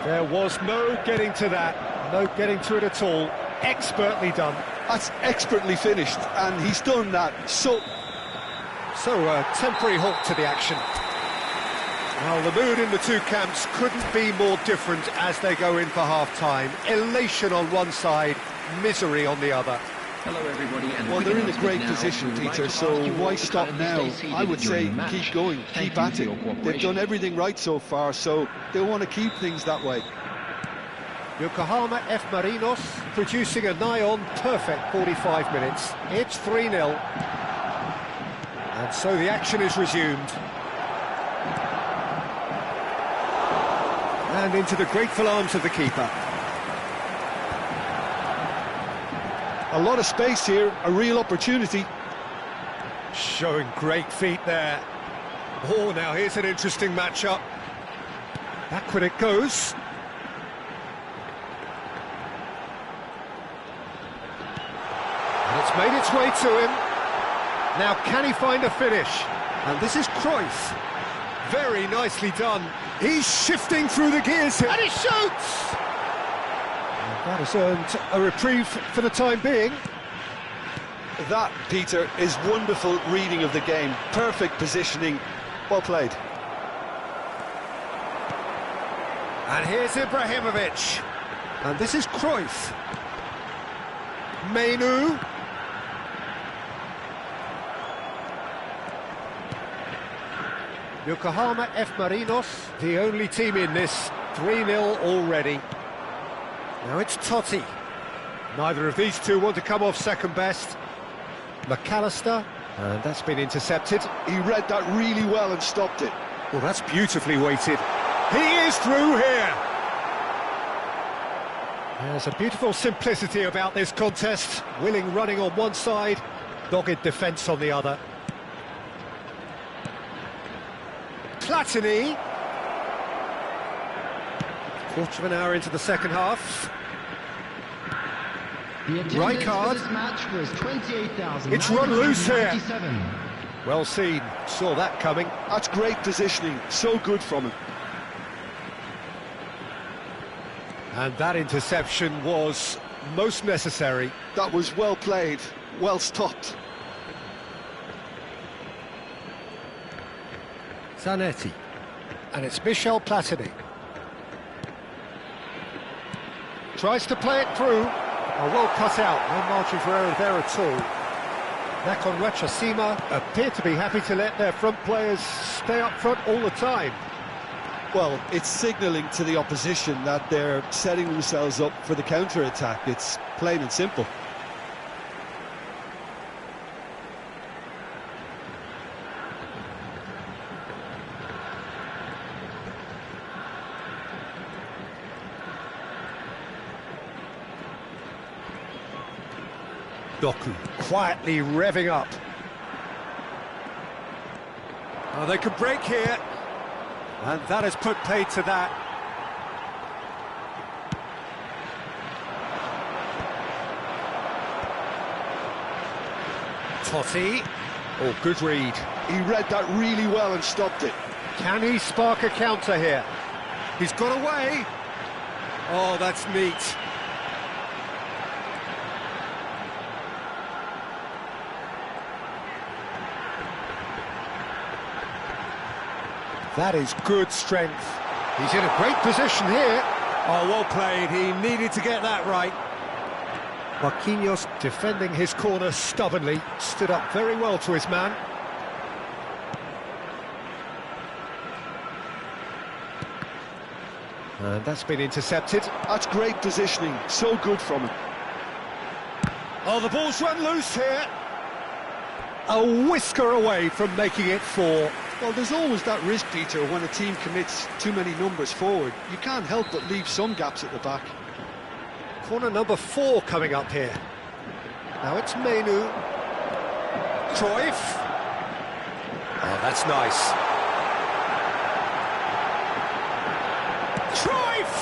There was no getting to that, no getting to it at all. Expertly done. That's expertly finished, and he's done that so... So, a temporary halt to the action. Well, the mood in the two camps couldn't be more different as they go in for half-time. Elation on one side, misery on the other. Hello everybody, and well, they're in a great position, Peter, so why stop now? I would say keep going, keep at it. They've done everything right so far, so they'll want to keep things that way. Yokohama F. Marinos producing a nigh-on perfect 45 minutes. It's 3-0. And so the action is resumed. And into the grateful arms of the keeper. A lot of space here, a real opportunity. Showing great feet there. Oh, now here's an interesting matchup. Backward it goes. And it's made its way to him. Now, can he find a finish? And this is Cruyff. Very nicely done. He's shifting through the gears here. And he shoots! That has earned a reprieve for the time being. That, Peter, is wonderful reading of the game. Perfect positioning. Well played. And here's Ibrahimovic. And this is Cruyff. Mainoo. Yokohama F. Marinos, the only team in this. 3-0 already. Now it's Totti. Neither of these two want to come off second best. McAllister, and that's been intercepted. He read that really well and stopped it. Well, that's beautifully weighted. He is through here. There's a beautiful simplicity about this contest. Willing running on one side, dogged defence on the other. Platini. Quarter of an hour into the second half. Rijkaard. It's run loose here. Well seen. Saw that coming. That's great positioning. So good from him. And that interception was most necessary. That was well played. Well stopped. Zanetti. And it's Michel Platini. Tries to play it through. Oh, well cut out, no margin for error there at all. Nakon Ratchasima appear to be happy to let their front players stay up front all the time. Well, it's signalling to the opposition that they're setting themselves up for the counter-attack. It's plain and simple. Doku quietly revving up. Oh, they could break here. And that has put paid to that. Totti. Oh, good read. He read that really well and stopped it. Can he spark a counter here? He's got away. Oh, that's neat. That is good strength. He's in a great position here. Oh, well played. He needed to get that right. Marquinhos defending his corner stubbornly. Stood up very well to his man. And that's been intercepted. That's great positioning. So good from him. Oh, the ball's run loose here. A whisker away from making it 4. Well, there's always that risk, Peter, when a team commits too many numbers forward. You can't help but leave some gaps at the back. Corner number 4 coming up here. Now it's Menu. Cruyff. Oh, that's nice. Cruyff!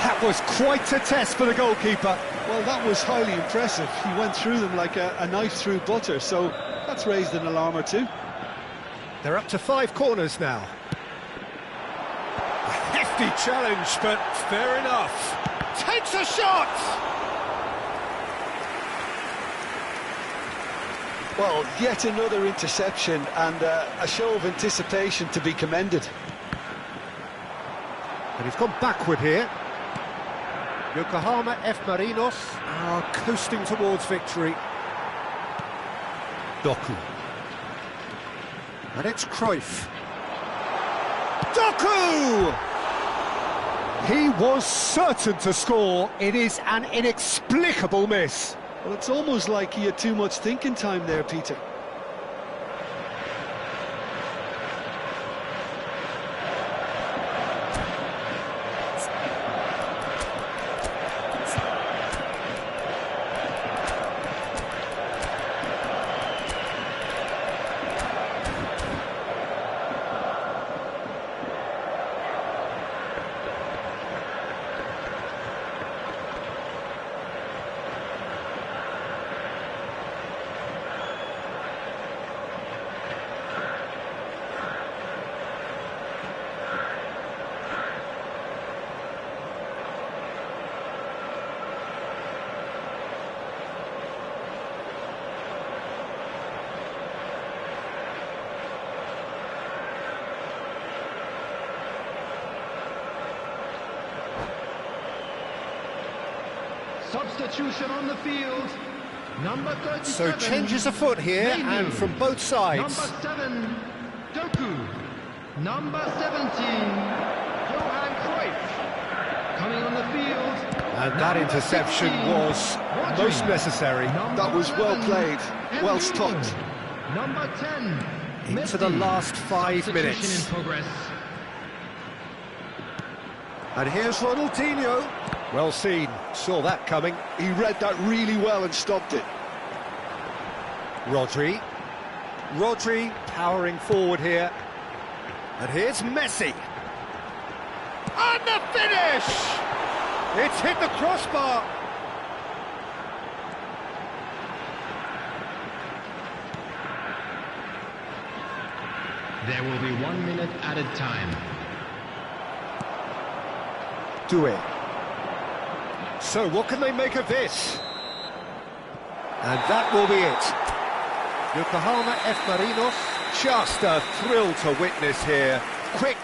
That was quite a test for the goalkeeper. Well, that was highly impressive. He went through them like a knife through butter, so that's raised an alarm or two. They're up to 5 corners now. A hefty challenge, but fair enough. Takes a shot! Well, yet another interception and a show of anticipation to be commended. And he's gone backward here. Yokohama F. Marinos are coasting towards victory. Doku. And it's Cruyff. Doku! He was certain to score. It is an inexplicable miss. Well, it's almost like he had too much thinking time there, Peter. Substitution on the field. Number 37. So changes afoot here, Menu. and from both sides. Number 7, Doku. Number 17, Johan Cruyff. Coming on the field. And that number interception 16, was Rodri. most necessary. That was well 11, played, well Henry. stopped. Number 10, Into the Messi. last 5 Substitution minutes. in progress. And here's Ronaldinho. Well seen, saw that coming. He read that really well and stopped it. Rodri. Rodri powering forward here. And here's Messi. And the finish! It's hit the crossbar. There will be 1 minute added time. Do it. So what can they make of this? And that will be it. Yokohama F. Marinos Just a thrill to witness here. Quick,